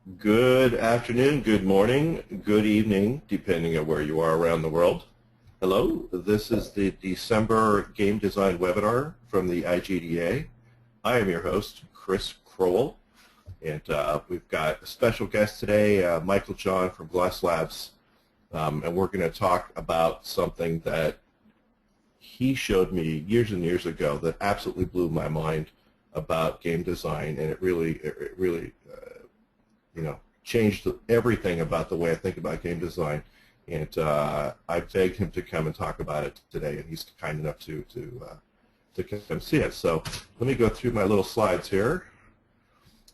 Good afternoon, good morning, good evening, depending on where you are around the world. Hello, this is the December Game Design webinar from the IGDA. I am your host, Chris Crowell, and we've got a special guest today, Michael John from GlassLab, and we're going to talk about something that he showed me years and years ago that absolutely blew my mind about game design, and it really changed everything about the way I think about game design. And I begged him to come and talk about it today, and he's kind enough to come see it. So let me go through my little slides here.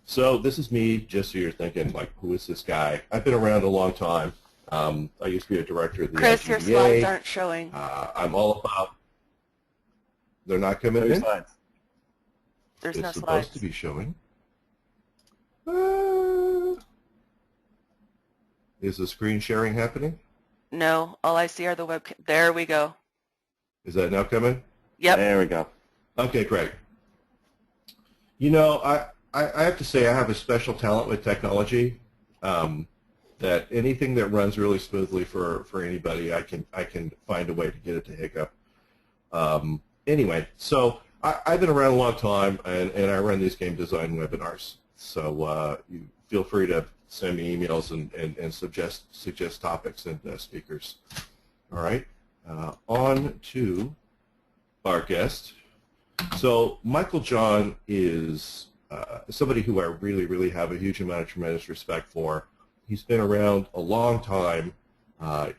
So this is me, just so you're thinking, like, who is this guy? I've been around a long time. I used to be a director of the Chris, IGDA. your slides aren't showing. I'm all about. They're not coming in. Slides. There's it's no supposed slides. to be showing. Is the screen sharing happening? No, all I see are the web. There we go. Is that now coming? Yep. There we go. Okay, great. You know, I have to say I have a special talent with technology. That anything that runs really smoothly for anybody, I can find a way to get it to hiccup. Anyway, so I've been around a long time, and I run these game design webinars. So you feel free to send me emails and suggest topics and speakers. All right, on to our guest. So Michael John is somebody who I really have a huge amount of tremendous respect for. He's been around a long time.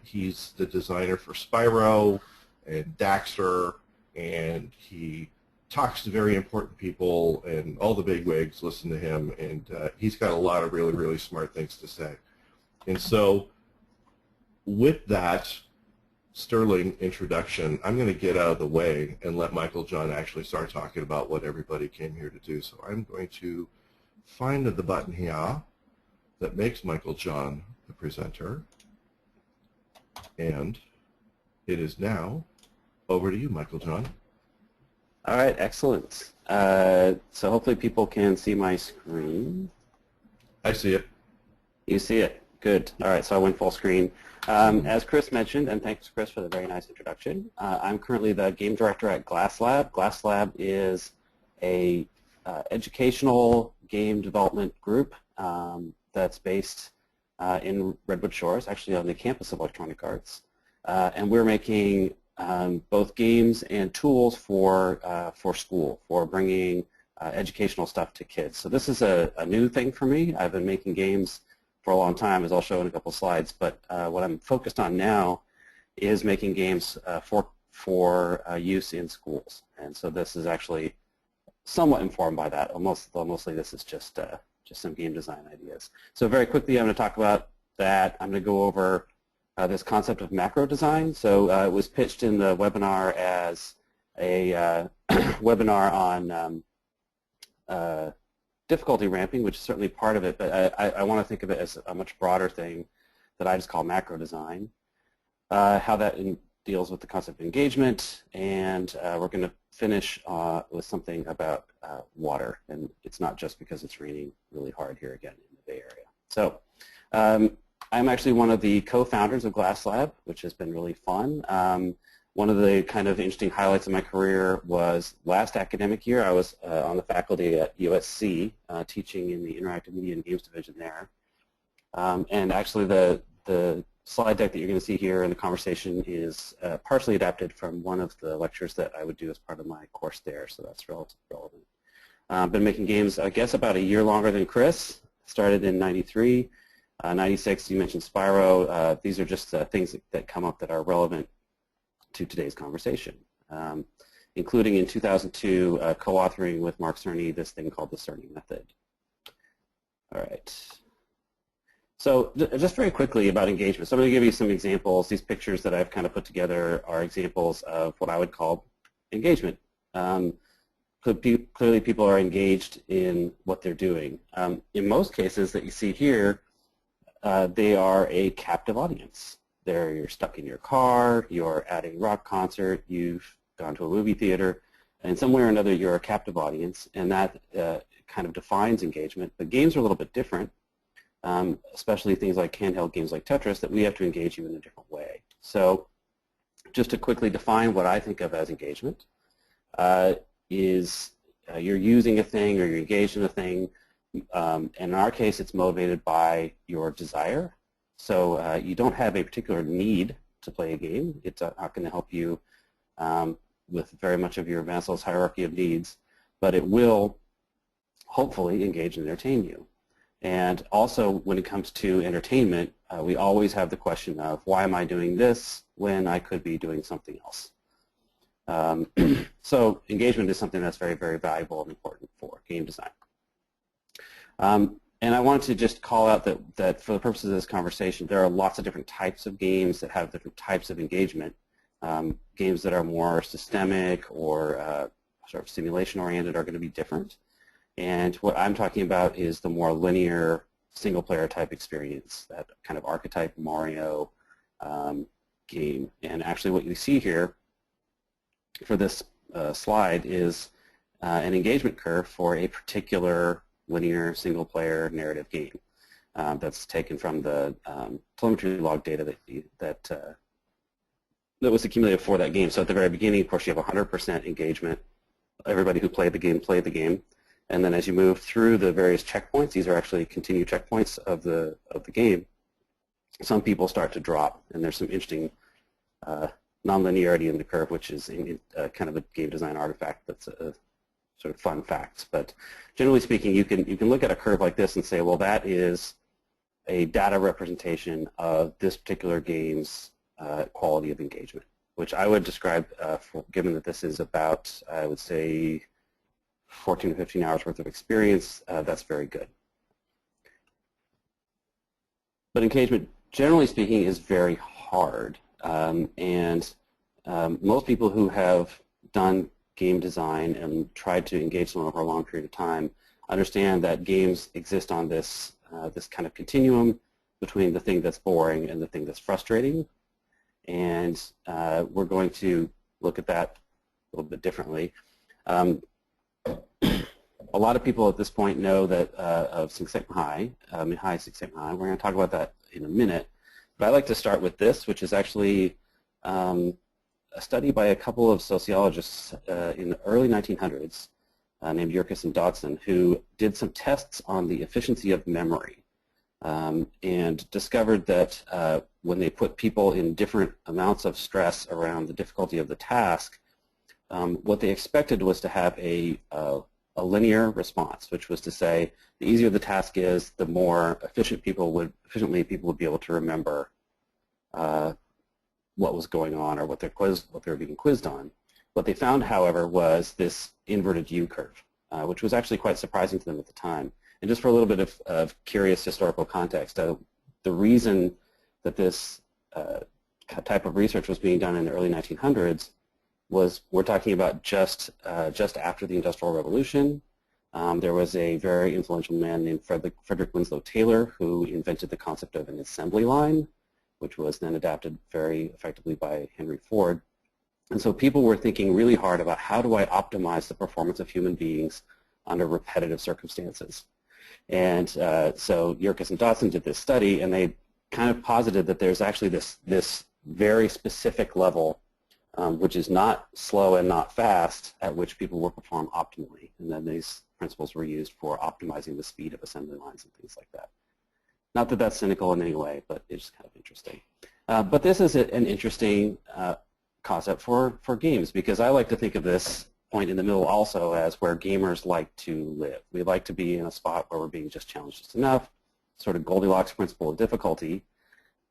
He's the designer for Spyro and Daxter, and he talks to very important people, and all the bigwigs listen to him, and he's got a lot of really smart things to say. And so with that sterling introduction, I'm going to get out of the way and let Michael John actually start talking about what everybody came here to do. So I'm going to find the button here that makes Michael John the presenter, and it is now over to you, Michael John. All right, excellent. So hopefully people can see my screen. I see it. You see it. Good. All right, so I went full screen. As Chris mentioned, and thanks, Chris, for the very nice introduction, I'm currently the game director at GlassLab. GlassLab is a educational game development group that's based in Redwood Shores, actually on the campus of Electronic Arts. And we're making both games and tools for school, for bringing educational stuff to kids. So this is a new thing for me. I've been making games for a long time, as I'll show in a couple slides, but what I'm focused on now is making games for use in schools. And so this is actually somewhat informed by that. Mostly this is just some game design ideas. So very quickly I'm going to talk about that. I'm going to go over this concept of macro design. So it was pitched in the webinar as a webinar on difficulty ramping, which is certainly part of it, but I want to think of it as a much broader thing that I just call macro design, how that deals with the concept of engagement, and we're going to finish with something about water, and it's not just because it's raining really hard here again in the Bay Area. So I'm actually one of the co-founders of GlassLab, which has been really fun. One of the kind of interesting highlights of my career was last academic year. I was on the faculty at USC teaching in the Interactive Media and Games Division there. And actually the slide deck that you're going to see here in the conversation is partially adapted from one of the lectures that I would do as part of my course there, so that's relevant. I've been making games, I guess, about a year longer than Chris. Started in '93. 96, you mentioned Spyro. These are just things that come up that are relevant to today's conversation, including in 2002 co-authoring with Mark Cerny this thing called the Cerny method. All right. So just very quickly about engagement. So I'm going to give you some examples. These pictures that I've kind of put together are examples of what I would call engagement. Clearly people are engaged in what they're doing. In most cases that you see here, they are a captive audience. You're stuck in your car, you're at a rock concert, you've gone to a movie theater, and somewhere or another you're a captive audience, and that kind of defines engagement. But games are a little bit different. especially things like handheld games like Tetris, that we have to engage you in a different way. So just to quickly define what I think of as engagement is you're using a thing or you're engaged in a thing. And in our case, it's motivated by your desire. So you don't have a particular need to play a game. It's not going to help you with very much of your Maslow's hierarchy of needs, but it will hopefully engage and entertain you. And also, when it comes to entertainment, we always have the question of, why am I doing this when I could be doing something else? So engagement is something that's very, very valuable and important for game design. And I wanted to just call out that for the purposes of this conversation, there are lots of different types of games that have different types of engagement. Games that are more systemic or sort of simulation-oriented are going to be different. And what I'm talking about is the more linear single-player type experience, that kind of archetype Mario game. And actually what you see here for this slide is an engagement curve for a particular linear single-player narrative game that's taken from the telemetry log data that was accumulated for that game. So at the very beginning, of course, you have 100% engagement. Everybody who played the game. And then as you move through the various checkpoints, these are actually continued checkpoints of the game, some people start to drop, and there's some interesting nonlinearity in the curve, which is kind of a game design artifact that's a sort of fun facts. But generally speaking, you can look at a curve like this and say, well, that is a data representation of this particular game's quality of engagement, which I would describe, given that this is about, I would say, 14 to 15 hours worth of experience, that's very good. But engagement, generally speaking, is very hard. Most people who have done game design and tried to engage someone over a long period of time understand that games exist on this, this kind of continuum between the thing that's boring and the thing that's frustrating. And we're going to look at that a little bit differently. A lot of people at this point know that of Six Sigma High, Mihai Six Sigma High. We're going to talk about that in a minute. But I'd like to start with this, which is actually a study by a couple of sociologists in the early 1900s named Yerkes and Dodson, who did some tests on the efficiency of memory and discovered that when they put people in different amounts of stress around the difficulty of the task, what they expected was to have a linear response, which was to say the easier the task is, the more efficiently people would be able to remember what was going on or what they were being quizzed on. What they found, however, was this inverted U curve, which was actually quite surprising to them at the time. And just for a little bit of curious historical context, the reason that this type of research was being done in the early 1900s was, we're talking about just after the Industrial Revolution. There was a very influential man named Frederick Winslow Taylor who invented the concept of an assembly line, which was then adapted very effectively by Henry Ford. And so people were thinking really hard about, how do I optimize the performance of human beings under repetitive circumstances? And so Yerkes and Dodson did this study, and they kind of posited that there's actually this very specific level, which is not slow and not fast, at which people will perform optimally. And then these principles were used for optimizing the speed of assembly lines and things like that. Not that that's cynical in any way, but it's kind of interesting. But this is an interesting concept for games, because I like to think of this point in the middle also as where gamers like to live. We like to be in a spot where we're being just challenged just enough, sort of Goldilocks principle of difficulty.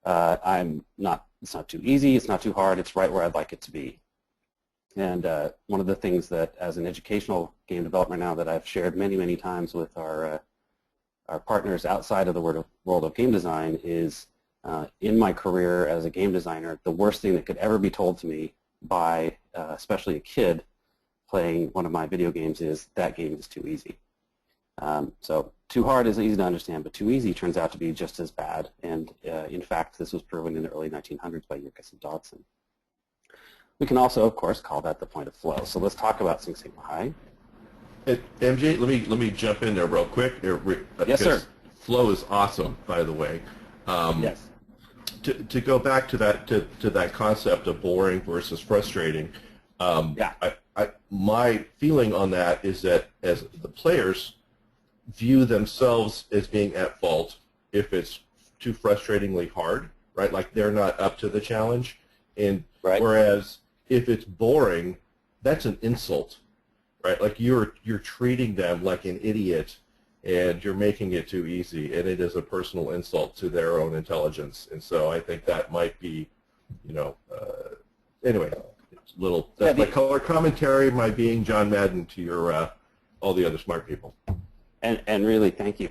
It's not too easy, it's not too hard, it's right where I'd like it to be. And one of the things that, as an educational game developer now, that I've shared many, many times with our partners outside of the world of game design is, in my career as a game designer, the worst thing that could ever be told to me by especially a kid playing one of my video games is, that game is too easy. So too hard is easy to understand, but too easy turns out to be just as bad. And in fact, this was proven in the early 1900s by Yerkes and Dodson. We can also, of course, call that the point of flow. So let's talk about Six Sigma High. MJ, let me jump in there real quick. Yes, sir. flow is awesome, by the way. Yes. To go back to that concept of boring versus frustrating, Yeah. my feeling on that is that as the players view themselves as being at fault if it's too frustratingly hard, right? Like they're not up to the challenge, and Right. whereas if it's boring, that's an insult, right? Like you're treating them like an idiot, and you're making it too easy, and it is a personal insult to their own intelligence. And so I think that might be, anyway, it's that's my color commentary, my being John Madden to your all the other smart people. And really, thank you.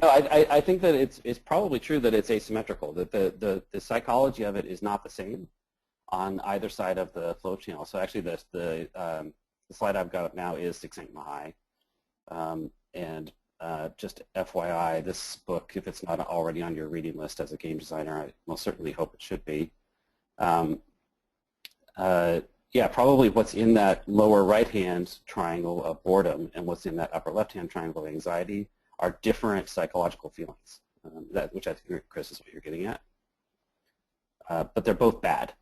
No, I think that it's probably true that it's asymmetrical, that the psychology of it is not the same on either side of the flow channel. So actually the slide I've got up now is 6 sigma high. And just FYI, this book, if it's not already on your reading list as a game designer, I most certainly hope it should be. Yeah, probably what's in that lower right-hand triangle of boredom and what's in that upper left-hand triangle of anxiety are different psychological feelings, which I think, Chris, is what you're getting at. But they're both bad.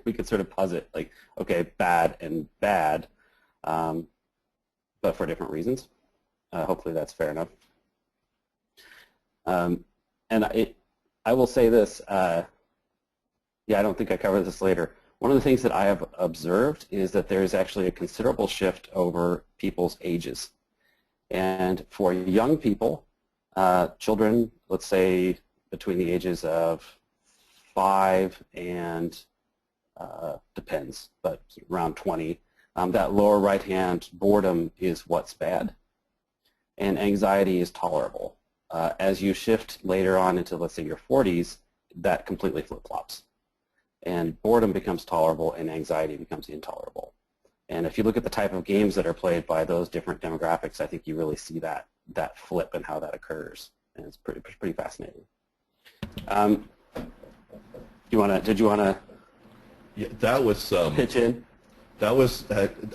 We could sort of posit, like, okay, bad and bad, but for different reasons. Hopefully that's fair enough. And I will say this, yeah, I don't think I covered this later. One of the things that I have observed is that there is actually a considerable shift over people's ages. And for young people, children, let's say between the ages of 5 and, depends, but around 20, that lower right-hand boredom is what's bad. And anxiety is tolerable. As you shift later on into, let's say, your 40s, that completely flip-flops. And boredom becomes tolerable and anxiety becomes intolerable. And if you look at the type of games that are played by those different demographics, I think you really see that flip and how that occurs. And it's pretty fascinating. Did you want to Yeah, that was pitch in? That was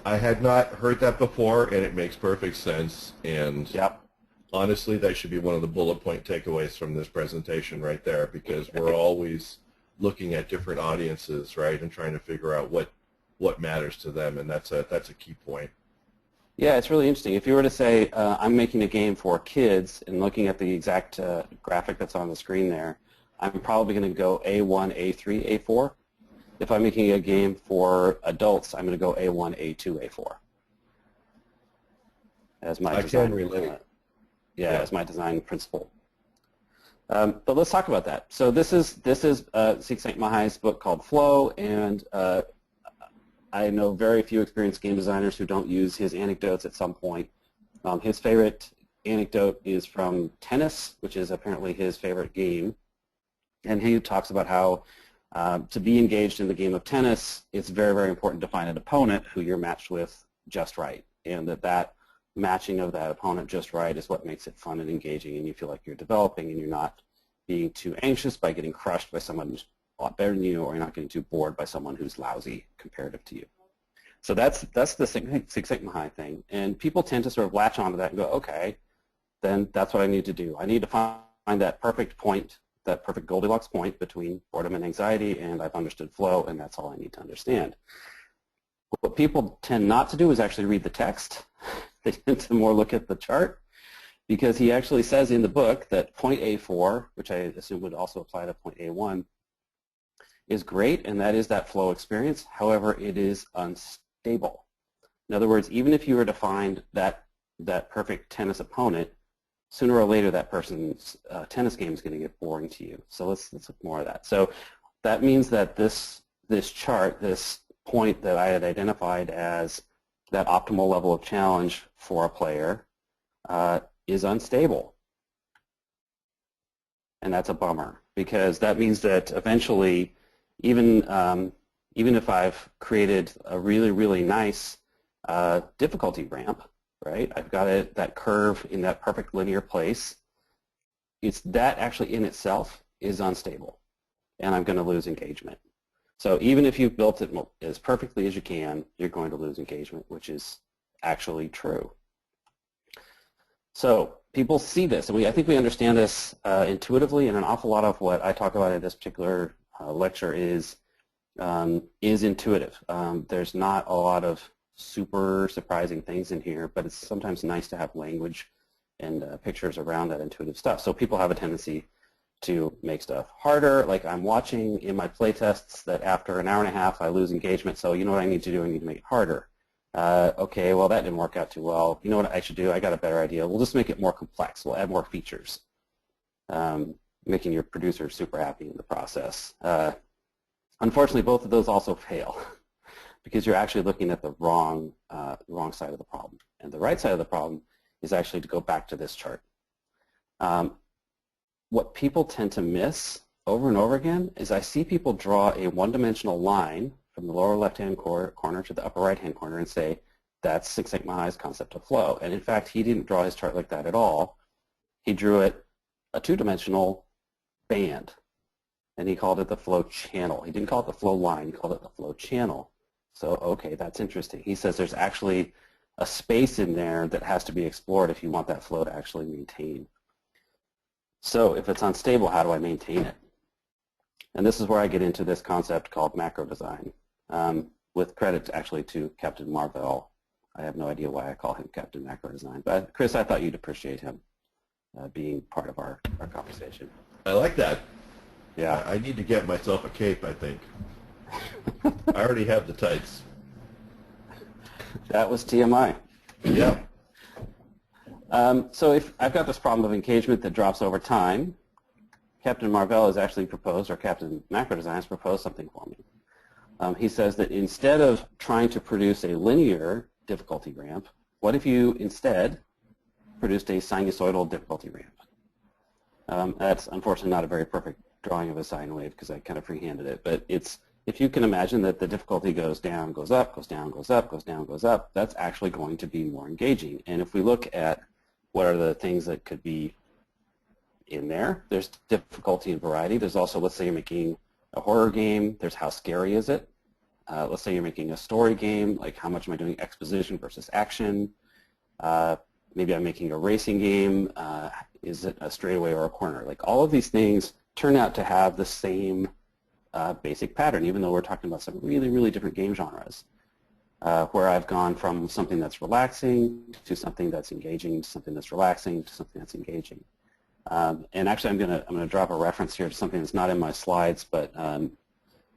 I had not heard that before, and it makes perfect sense. And Yep. honestly, that should be one of the bullet point takeaways from this presentation right there, because we're always looking at different audiences, right, and trying to figure out what matters to them, and that's a key point. Yeah, it's really interesting. If you were to say, I'm making a game for kids, and looking at the exact graphic that's on the screen there, I'm probably going to go A1, A3, A4. If I'm making a game for adults, I'm going to go A1, A2, A4. As my design, can relate. Yeah, as my design principle. But let's talk about that. So this is 6 Sigma High's book called Flow, and I know very few experienced game designers who don't use his anecdotes at some point. His favorite anecdote is from tennis, which is apparently his favorite game. And he talks about how to be engaged in the game of tennis, it's very, very important to find an opponent who you're matched with just right, and that matching of that opponent just right is what makes it fun and engaging, and you feel like you're developing and you're not being too anxious by getting crushed by someone who's a lot better than you, or you're not getting too bored by someone who's lousy comparative to you. So that's the Six Sigma High thing, and people tend to sort of latch onto that and go, okay, then that's what I need to do. I need to find that perfect point, that perfect Goldilocks point between boredom and anxiety, and I've understood flow, and that's all I need to understand. What people tend not to do is actually read the text. They tend to more look at the chart, because he actually says in the book that point A4, which I assume would also apply to point A1, is great, and that is that flow experience. However, it is unstable. In other words, even if you were to find that perfect tennis opponent, sooner or later that person's tennis game is going to get boring to you. So let's look more at that. So that means that this chart, this point that I had identified as that optimal level of challenge for a player is unstable. And that's a bummer, because that means that eventually, even if I've created a really, really nice difficulty ramp, right? I've got that curve in that perfect linear place. It's that actually in itself is unstable, and I'm going to lose engagement. So even if you've built it as perfectly as you can, you're going to lose engagement, which is actually true. So people see this, and I think we understand this intuitively, and an awful lot of what I talk about in this particular lecture is intuitive. There's not a lot of super surprising things in here, but it's sometimes nice to have language and pictures around that intuitive stuff. So people have a tendency to make stuff harder. Like I'm watching in my playtests that after an hour and a half I lose engagement, so you know what I need to do? I need to make it harder. Okay, well that didn't work out too well. You know what I should do? I got a better idea. We'll just make it more complex. We'll add more features, making your producer super happy in the process. Unfortunately, both of those also fail because you're actually looking at the wrong side of the problem. And the right side of the problem is actually to go back to this chart. What people tend to miss over and over again is I see people draw a one-dimensional line from the lower left-hand corner to the upper right-hand corner and say, that's Six Sigma High's concept of flow. And in fact, he didn't draw his chart like that at all. He drew it a two-dimensional band, and he called it the flow channel. He didn't call it the flow line, he called it the flow channel. So, okay, that's interesting. He says there's actually a space in there that has to be explored if you want that flow to actually maintain. So if it's unstable, how do I maintain it? And this is where I get into this concept called macro design, with credit actually to Captain Marvell. I have no idea why I call him Captain Macro Design, but Chris, I thought you'd appreciate him being part of our conversation. I like that. Yeah. I need to get myself a cape, I think. I already have the tights. That was TMI. Yeah. So if I've got this problem of engagement that drops over time, Captain Marvell has actually proposed, or Captain Macro Design has proposed something for me. He says that instead of trying to produce a linear difficulty ramp, what if you instead produced a sinusoidal difficulty ramp? That's unfortunately not a very perfect drawing of a sine wave because I kind of freehanded it, but it's, if you can imagine that the difficulty goes down, goes up, goes down, goes up, goes down, goes up, that's actually going to be more engaging. And if we look at what are the things that could be in there, there's difficulty and variety. There's also, let's say you're making a horror game, there's how scary is it? Let's say you're making a story game, like how much am I doing exposition versus action? Maybe I'm making a racing game, is it a straightaway or a corner? Like all of these things turn out to have the same basic pattern, even though we're talking about some really, really different game genres, where I've gone from something that's relaxing to something that's engaging to something that's relaxing to something that's engaging. And actually, I'm gonna drop a reference here to something that's not in my slides, but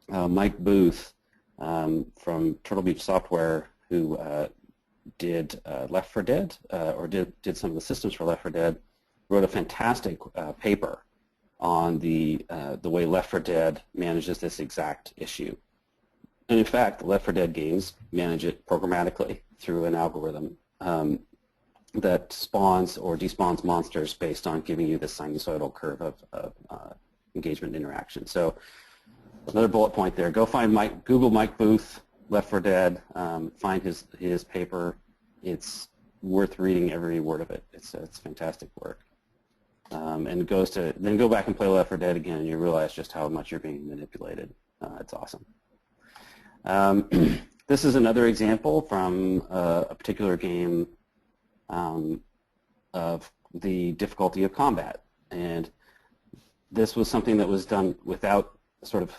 Mike Booth from Turtle Beach Software, who did Left 4 Dead, or did some of the systems for Left 4 Dead, wrote a fantastic paper on the way Left 4 Dead manages this exact issue. And in fact, the Left 4 Dead games manage it programmatically through an algorithm that spawns or despawns monsters based on giving you this sinusoidal curve of engagement interaction. So another bullet point there, go find Google Mike Booth, Left 4 Dead, find his paper. It's worth reading every word of it. It's fantastic work. And it goes to, then go back and play Left 4 Dead again and you realize just how much you're being manipulated. It's awesome. This is another example from a particular game of the difficulty of combat. And this was something that was done without sort of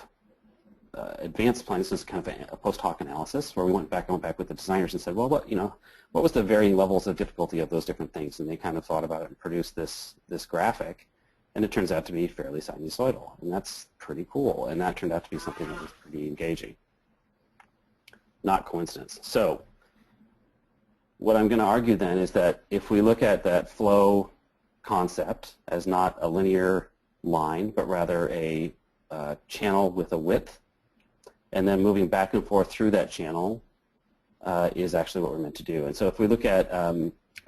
advanced planning. This is kind of a post hoc analysis where we went back with the designers and said, well, what was the varying levels of difficulty of those different things? And they kind of thought about it and produced this graphic. And it turns out to be fairly sinusoidal. And that's pretty cool. And that turned out to be something that was pretty engaging. Not coincidence. So what I'm going to argue then is that if we look at that flow concept as not a linear line, but rather a channel with a width, and then moving back and forth through that channel is actually what we're meant to do. And so if we look at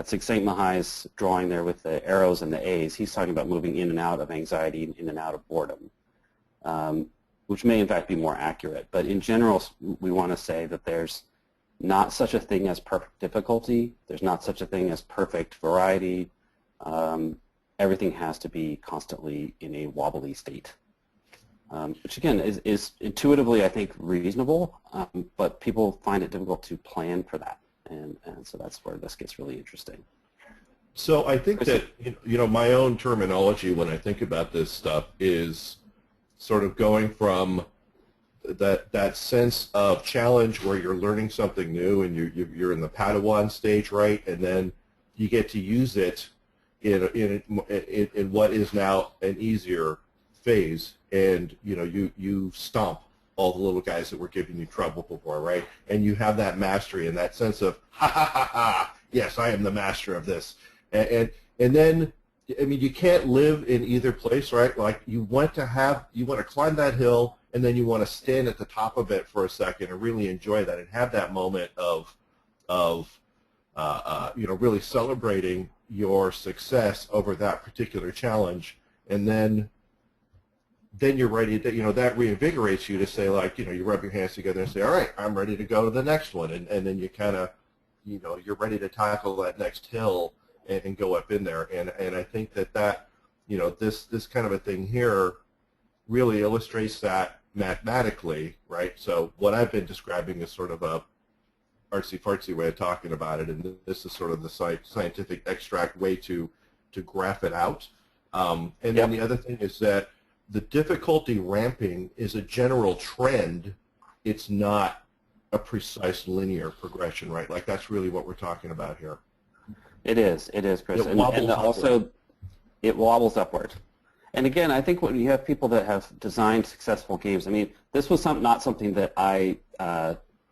Six Sigma High's drawing there with the arrows and the A's, he's talking about moving in and out of anxiety and in and out of boredom, which may in fact be more accurate. But in general, we want to say that there's not such a thing as perfect difficulty. There's not such a thing as perfect variety. Everything has to be constantly in a wobbly state, which again is intuitively, I think, reasonable, but people find it difficult to plan for that. And so that's where this gets really interesting. So I think that, my own terminology when I think about this stuff is sort of going from that sense of challenge where you're learning something new and you're in the Padawan stage, right? And then you get to use it in what is now an easier phase, and you stomp all the little guys that were giving you trouble before, right? And you have that mastery and that sense of ha ha ha ha, yes, I am the master of this, and then I mean you can't live in either place, right? Like you want to climb that hill, and then you want to stand at the top of it for a second and really enjoy that and have that moment of really celebrating your success over that particular challenge, and then you're ready to, that reinvigorates you to say, like, you rub your hands together and say, all right, I'm ready to go to the next one, and then you kind of, you're ready to tackle that next hill and go up in there, and I think that this kind of a thing here really illustrates that mathematically, right? So what I've been describing is sort of a artsy-fartsy way of talking about it, and this is sort of the scientific extract way to graph it out. And then the other thing is that the difficulty ramping is a general trend. It's not a precise linear progression, right? Like that's really what we're talking about here. It is, Chris. And also, it wobbles upward. And again, I think when you have people that have designed successful games, I mean, this was not something that I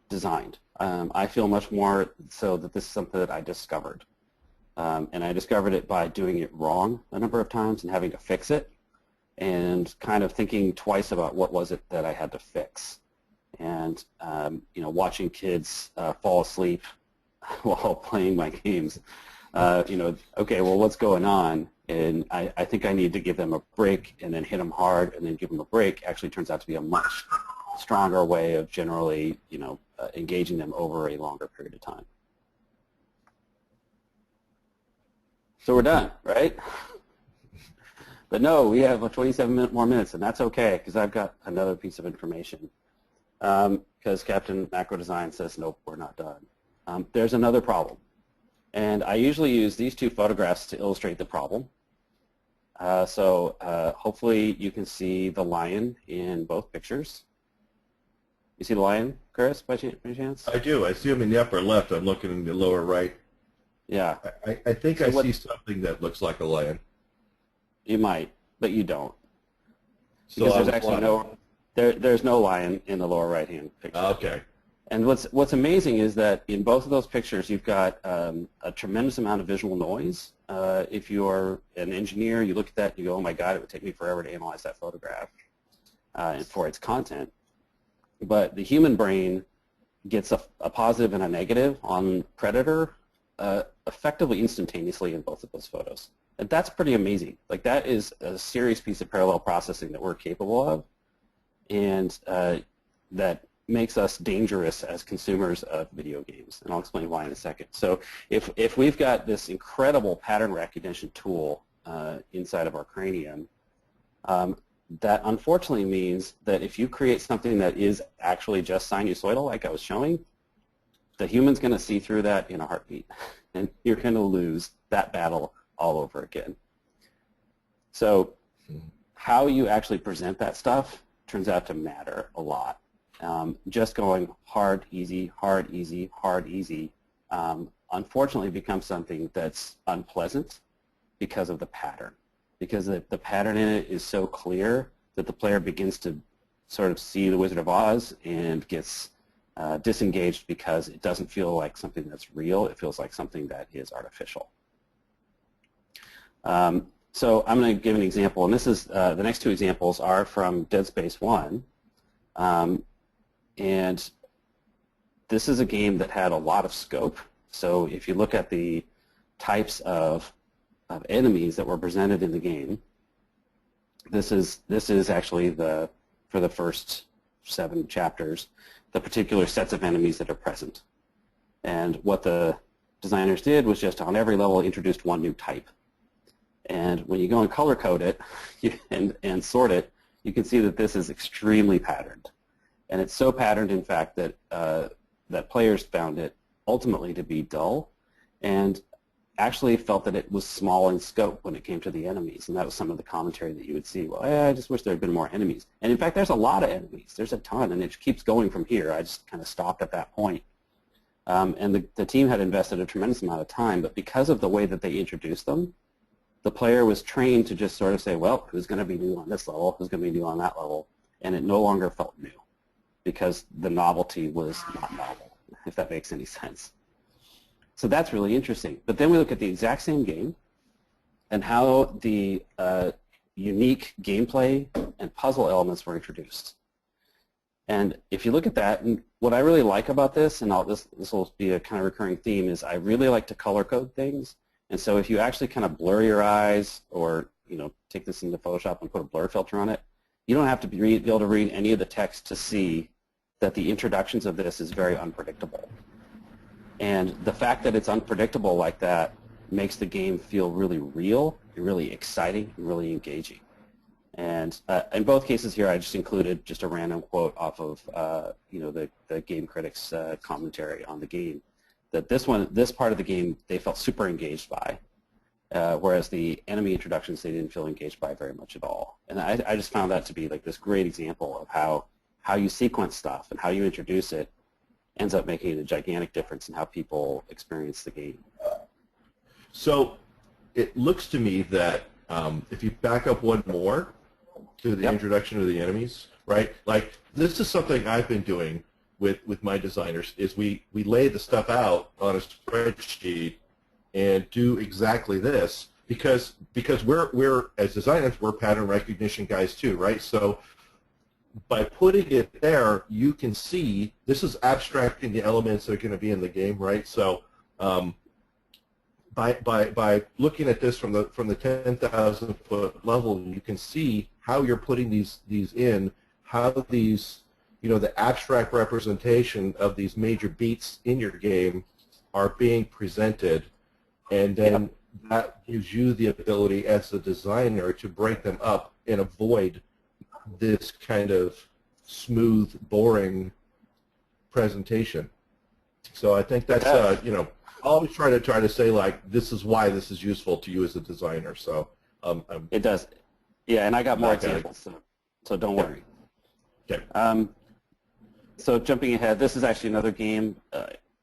designed. I feel much more so that this is something that I discovered. And I discovered it by doing it wrong a number of times and having to fix it, and kind of thinking twice about what was it that I had to fix. And, watching kids fall asleep while playing my games, okay, well, what's going on? And I think I need to give them a break and then hit them hard and then give them a break actually turns out to be a much stronger way of generally, engaging them over a longer period of time. So we're done, right? But no, we have 27 more minutes, and that's okay because I've got another piece of information. Because Captain Macro Design says, nope, we're not done. There's another problem. And I usually use these two photographs to illustrate the problem. Hopefully you can see the lion in both pictures. You see the lion, Chris, by chance? I do. I see him in the upper left. I'm looking in the lower right. Yeah. I think I see something that looks like a lion. You might, but you don't. So because there's actually there's no lion in the lower right-hand picture. Okay. And what's amazing is that in both of those pictures, you've got a tremendous amount of visual noise. If you're an engineer, you look at that and you go, oh my God, it would take me forever to analyze that photograph and for its content. But the human brain gets a positive and a negative on predator effectively instantaneously in both of those photos. And that's pretty amazing. Like that is a serious piece of parallel processing that we're capable of, and that makes us dangerous as consumers of video games. And I'll explain why in a second. So if we've got this incredible pattern recognition tool inside of our cranium, that unfortunately means that if you create something that is actually just sinusoidal, like I was showing, the human's going to see through that in a heartbeat, and you're going to lose that battle all over again. So how you actually present that stuff turns out to matter a lot. Just going hard, easy, hard, easy, hard, easy, unfortunately becomes something that's unpleasant because of the pattern. Because the pattern in it is so clear that the player begins to sort of see the Wizard of Oz and gets disengaged because it doesn't feel like something that's real. It feels like something that is artificial. So I'm going to give an example, and this is the next two examples are from Dead Space 1. And this is a game that had a lot of scope. So if you look at the types of enemies that were presented in the game, this is actually for the first 7 chapters, the particular sets of enemies that are present. And what the designers did was just on every level introduced one new type. And when you go and color code it and sort it, you can see that this is extremely patterned. And it's so patterned, in fact, that that players found it ultimately to be dull. And actually felt that it was small in scope when it came to the enemies, and that was some of the commentary that you would see. Well, I just wish there had been more enemies. And in fact, there's a lot of enemies. There's a ton, and it keeps going from here. I just kind of stopped at that point. And the team had invested a tremendous amount of time, but because of the way that they introduced them, the player was trained to just sort of say, well, who's going to be new on this level, who's going to be new on that level, and it no longer felt new because the novelty was not novel, if that makes any sense. So that's really interesting. But then we look at the exact same game and how the unique gameplay and puzzle elements were introduced. And if you look at that, and what I really like about this, and this will be a kind of recurring theme, is I really like to color code things. And so if you actually kind of blur your eyes or take this into Photoshop and put a blur filter on it, you don't have to be able to read any of the text to see that the introductions of this is very unpredictable. And the fact that it's unpredictable like that makes the game feel really real, really exciting, and really engaging. And in both cases here, I just included just a random quote off of the game critics' commentary on the game. That this part of the game they felt super engaged by, whereas the enemy introductions they didn't feel engaged by very much at all. And I just found that to be like this great example of how you sequence stuff and how you introduce it ends up making a gigantic difference in how people experience the game. So it looks to me that if you back up one more to the introduction of the enemies, right? Like this is something I've been doing with my designers is we lay the stuff out on a spreadsheet and do exactly this because we're as designers we're pattern recognition guys too, right? So by putting it there, you can see this is abstracting the elements that are going to be in the game, right? So by looking at this from the 10,000 foot level, you can see how you're putting these in, how these the abstract representation of these major beats in your game are being presented, and then that gives you the ability as a designer to break them up and avoid this kind of smooth, boring presentation. So I think that's I always try to say like this is why this is useful to you as a designer. So it does, yeah. And I got more examples, so don't worry. Okay. So jumping ahead, this is actually another game,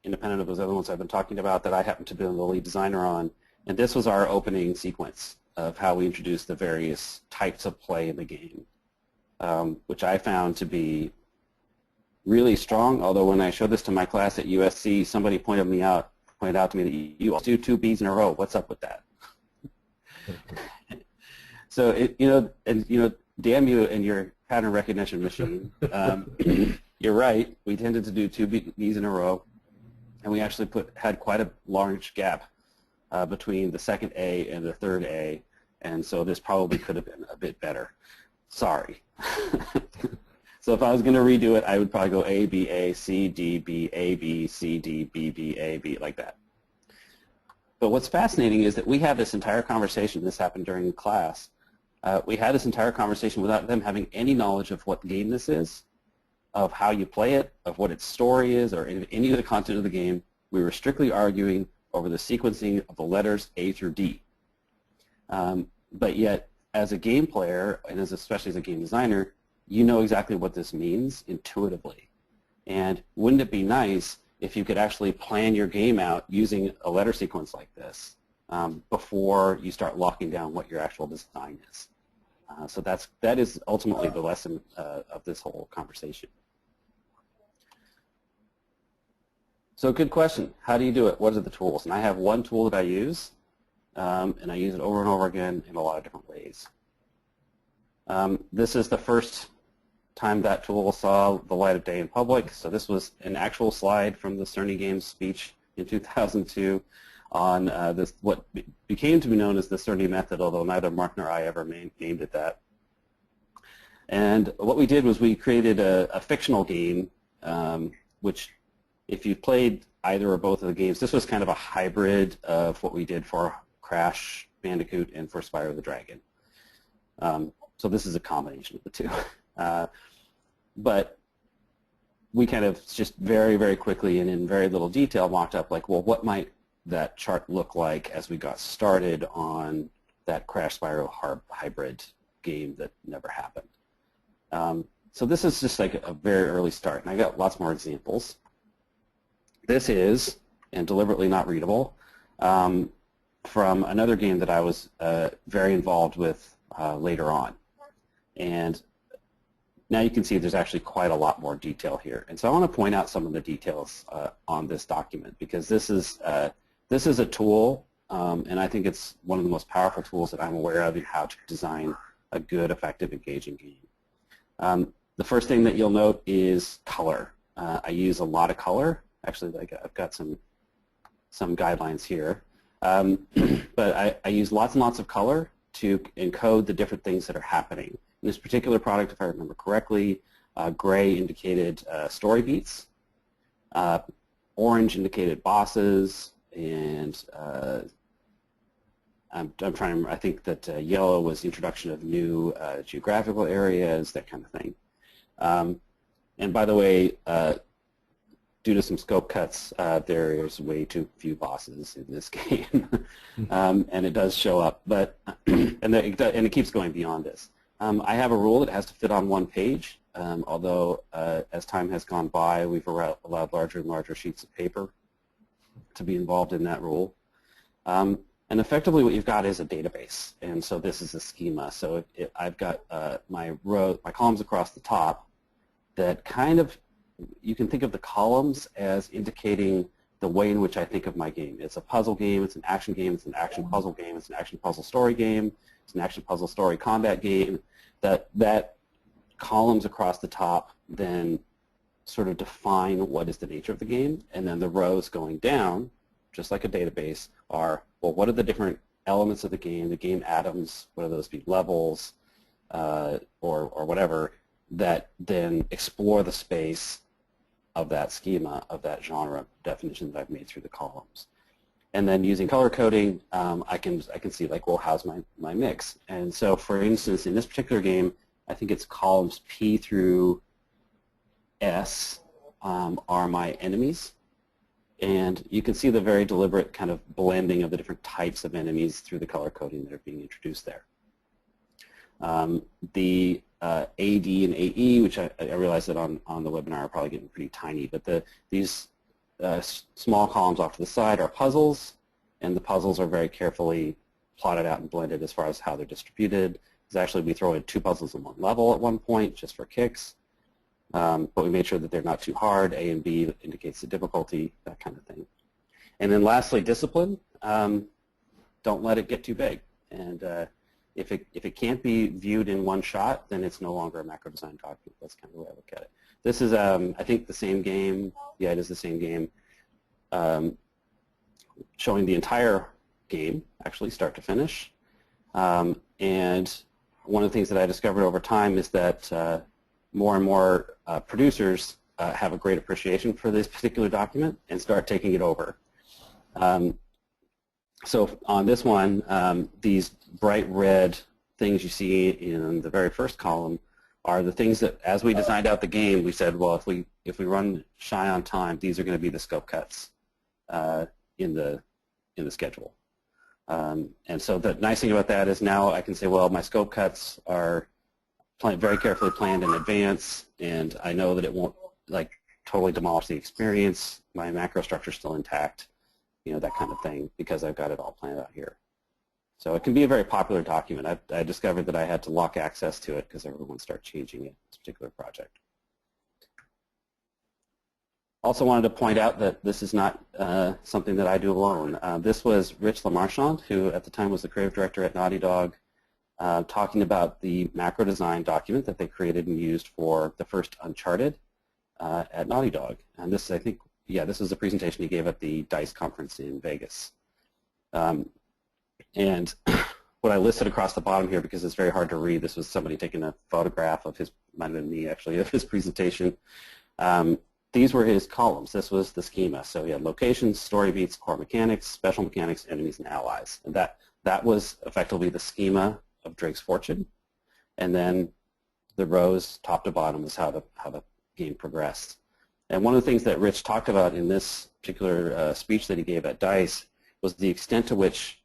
independent of those other ones I've been talking about, that I happen to be the lead designer on. And this was our opening sequence of how we introduced the various types of play in the game, which I found to be really strong. Although when I showed this to my class at USC, somebody pointed out to me that you do 2 Bs in a row. What's up with that? So damn you and your pattern recognition machine. You're right. We tended to do 2 Bs in a row, and we actually had quite a large gap between the second A and the third A, and so this probably could have been a bit better. Sorry. So if I was going to redo it, I would probably go A, B, A, C, D, B, A, B, C, D, B, B, A, B, like that. But what's fascinating is that we had this entire conversation. This happened during class. We had this entire conversation without them having any knowledge of what game this is, of how you play it, of what its story is, or any of the content of the game. We were strictly arguing over the sequencing of the letters A through D. But yet, as a game player, and especially as a game designer, you know exactly what this means intuitively. And wouldn't it be nice if you could actually plan your game out using a letter sequence like this before you start locking down what your actual design is? So that is ultimately the lesson of this whole conversation. So good question. How do you do it? What are the tools? And I have one tool that I use, and I use it over and over again in a lot of different ways. This is the first time that tool saw the light of day in public. So this was an actual slide from the Cerny Games speech in 2002 on this what became to be known as the Cerny method, although neither Mark nor I ever named it that. And what we did was we created a fictional game, which if you played either or both of the games, this was kind of a hybrid of what we did for Crash Bandicoot and for Spyro the Dragon. So this is a combination of the two. But we kind of just very, very quickly and in very little detail mocked up like, well, what might that chart look like as we got started on that Crash Spyro hybrid game that never happened. So this is just like a very early start, and I got lots more examples. This is, and deliberately not readable, from another game that I was very involved with later on. And now you can see there's actually quite a lot more detail here. And so I want to point out some of the details on this document, because this is a tool, and I think it's one of the most powerful tools that I'm aware of in how to design a good, effective, engaging game. The first thing that you'll note is color. I use a lot of color. Actually, I've got some guidelines here. But I use lots and lots of color to encode the different things that are happening. In this particular product, if I remember correctly, gray indicated story beats, orange indicated bosses, and I'm trying to remember, I think that yellow was the introduction of new geographical areas, that kind of thing. And by the way, due to some scope cuts, there's way too few bosses in this game, and it does show up, but and it keeps going beyond this. I have a rule that has to fit on one page, although as time has gone by, we've allowed larger and larger sheets of paper to be involved in that rule. And effectively what you've got is a database, and so this is a schema. So I've got my columns across the top that kind of, you can think of the columns as indicating the way in which I think of my game. It's a puzzle game, it's an action game, it's an action puzzle game, it's an action puzzle story game, it's an action puzzle story combat game. That columns across the top then sort of define what is the nature of the game, and then the rows going down, just like a database, are, well, what are the different elements of the game atoms, whether those be levels or whatever, that then explore the space of that schema, of that genre definition that I've made through the columns. And then using color coding, I can see, like, well, how's my mix? And so, for instance, in this particular game, I think it's columns P through S are my enemies. And you can see the very deliberate kind of blending of the different types of enemies through the color coding that are being introduced there. The AD and AE, which I realize that on the webinar are probably getting pretty tiny, but these small columns off to the side are puzzles, and the puzzles are very carefully plotted out and blended as far as how they're distributed. Because actually we throw in 2 puzzles in one level at one point just for kicks, but we made sure that they're not too hard. A and B indicates the difficulty, that kind of thing. And then lastly, discipline. Don't let it get too big. And if it can't be viewed in one shot, then it's no longer a macro design document. That's kind of the way I look at it. This is, I think, the same game. Yeah, it is the same game, showing the entire game, actually, start to finish. And one of the things that I discovered over time is that more and more producers have a great appreciation for this particular document and start taking it over. So on this one, these bright red things you see in the very first column are the things that, as we designed out the game, we said, well, if we run shy on time, these are going to be the scope cuts in the schedule. And so the nice thing about that is now I can say, well, my scope cuts are very carefully planned in advance, and I know that it won't totally demolish the experience. My macro structure is still intact, that kind of thing, because I've got it all planned out here. So it can be a very popular document. I discovered that I had to lock access to it because everyone started changing it in this particular project. Also wanted to point out that this is not something that I do alone. This was Rich LaMarchand, who at the time was the creative director at Naughty Dog, talking about the macro design document that they created and used for the first Uncharted at Naughty Dog. And this, I think, yeah, this was a presentation he gave at the DICE conference in Vegas. And what I listed across the bottom here, because it's very hard to read, this was somebody taking a photograph of his, might have been me actually, of his presentation. These were his columns. This was the schema. So he had locations, story beats, core mechanics, special mechanics, enemies, and allies. And that was effectively the schema of Drake's Fortune. And then the rows, top to bottom, is how the game progressed. And one of the things that Rich talked about in this particular speech that he gave at DICE was the extent to which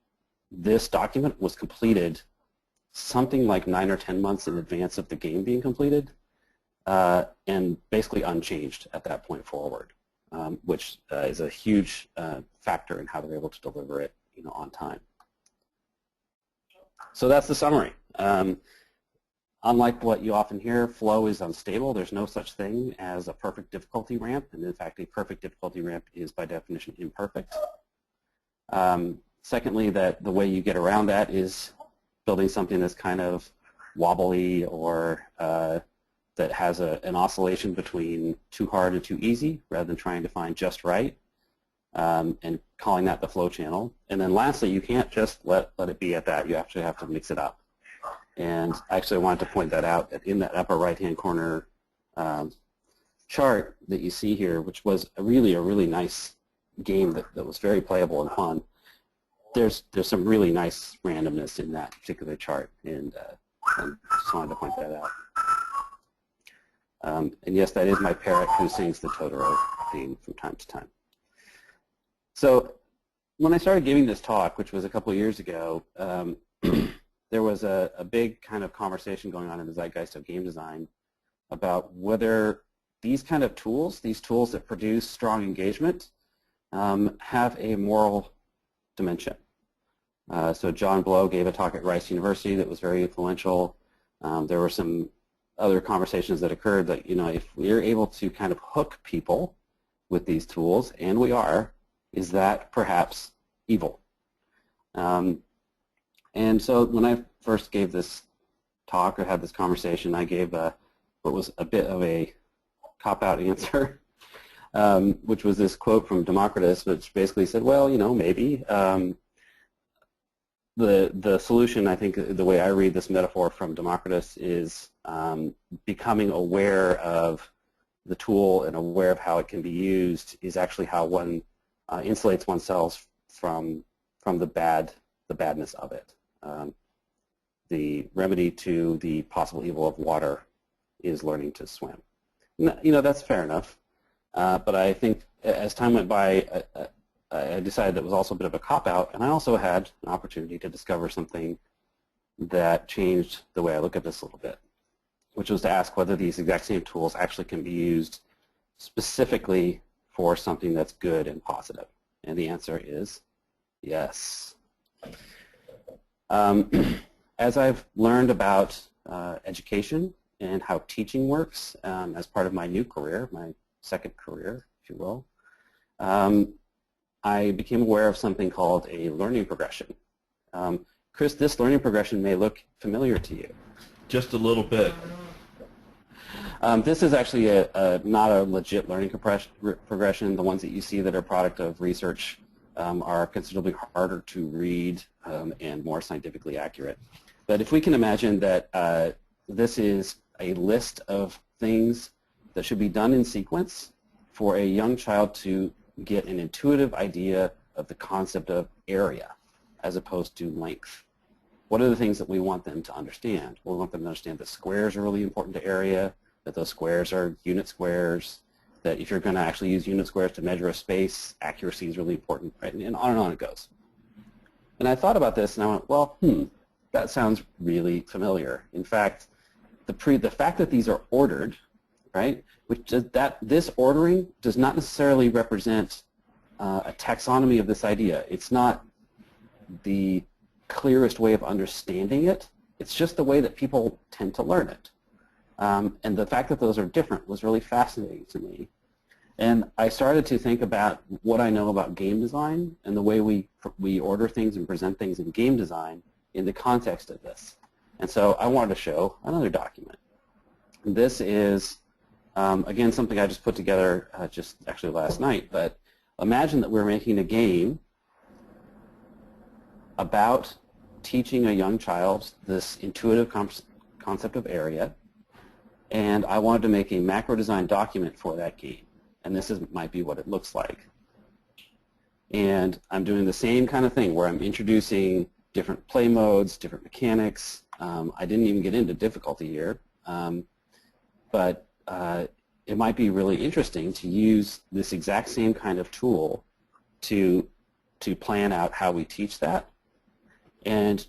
this document was completed something like 9 or 10 months in advance of the game being completed, and basically unchanged at that point forward, which is a huge factor in how they're able to deliver it, on time. So that's the summary. Unlike what you often hear, flow is unstable. There's no such thing as a perfect difficulty ramp, and in fact, a perfect difficulty ramp is by definition imperfect. Secondly, that the way you get around that is building something that's kind of wobbly or that has an oscillation between too hard and too easy, rather than trying to find just right, and calling that the flow channel. And then lastly, you can't just let it be at that. You actually have to mix it up. And actually I wanted to point that out in that upper right-hand corner chart that you see here, which was a really nice game that was very playable and fun. There's some really nice randomness in that particular chart, and just wanted to point that out. And yes, that is my parrot who sings the Totoro theme from time to time. So when I started giving this talk, which was a couple of years ago, there was a big kind of conversation going on in the zeitgeist of game design about whether these kind of tools, these tools that produce strong engagement, have a moral dimension. So John Blow gave a talk at Rice University that was very influential. There were some other conversations that occurred that, if we're able to kind of hook people with these tools, and we are, is that perhaps evil? And so when I first gave this talk or had this conversation, I gave what was a bit of a cop-out answer, which was this quote from Democritus, which basically said, well, maybe. The solution, I think, the way I read this metaphor from Democritus is becoming aware of the tool and aware of how it can be used is actually how one insulates oneself from the badness of it. The remedy to the possible evil of water is learning to swim. That's fair enough. But I think as time went by, I decided that was also a bit of a cop-out, and I also had an opportunity to discover something that changed the way I look at this a little bit, which was to ask whether these exact same tools actually can be used specifically for something that's good and positive. And the answer is yes. As I've learned about education and how teaching works as part of my new career, my second career, if you will, I became aware of something called a learning progression. Chris, this learning progression may look familiar to you. Just a little bit. This is actually not a legit learning progression. The ones that you see that are product of research are considerably harder to read and more scientifically accurate. But if we can imagine that this is a list of things that should be done in sequence for a young child to get an intuitive idea of the concept of area as opposed to length. What are the things that we want them to understand? Well, we want them to understand that squares are really important to area, that those squares are unit squares, that if you're going to actually use unit squares to measure a space, accuracy is really important, right? And on it goes. And I thought about this and I went, well, that sounds really familiar. In fact, the fact that these are ordered, right, this ordering does not necessarily represent a taxonomy of this idea. It's not the clearest way of understanding it. It's just the way that people tend to learn it. And the fact that those are different was really fascinating to me. And I started to think about what I know about game design and the way we order things and present things in game design in the context of this. And so I wanted to show another document. This is, again, something I just put together just actually last night. But imagine that we're making a game about teaching a young child this intuitive concept of area, and I wanted to make a macro design document for that game, and this might be what it looks like. And I'm doing the same kind of thing where I'm introducing different play modes, different mechanics. I didn't even get into difficulty here, but it might be really interesting to use this exact same kind of tool to to plan out how we teach that, and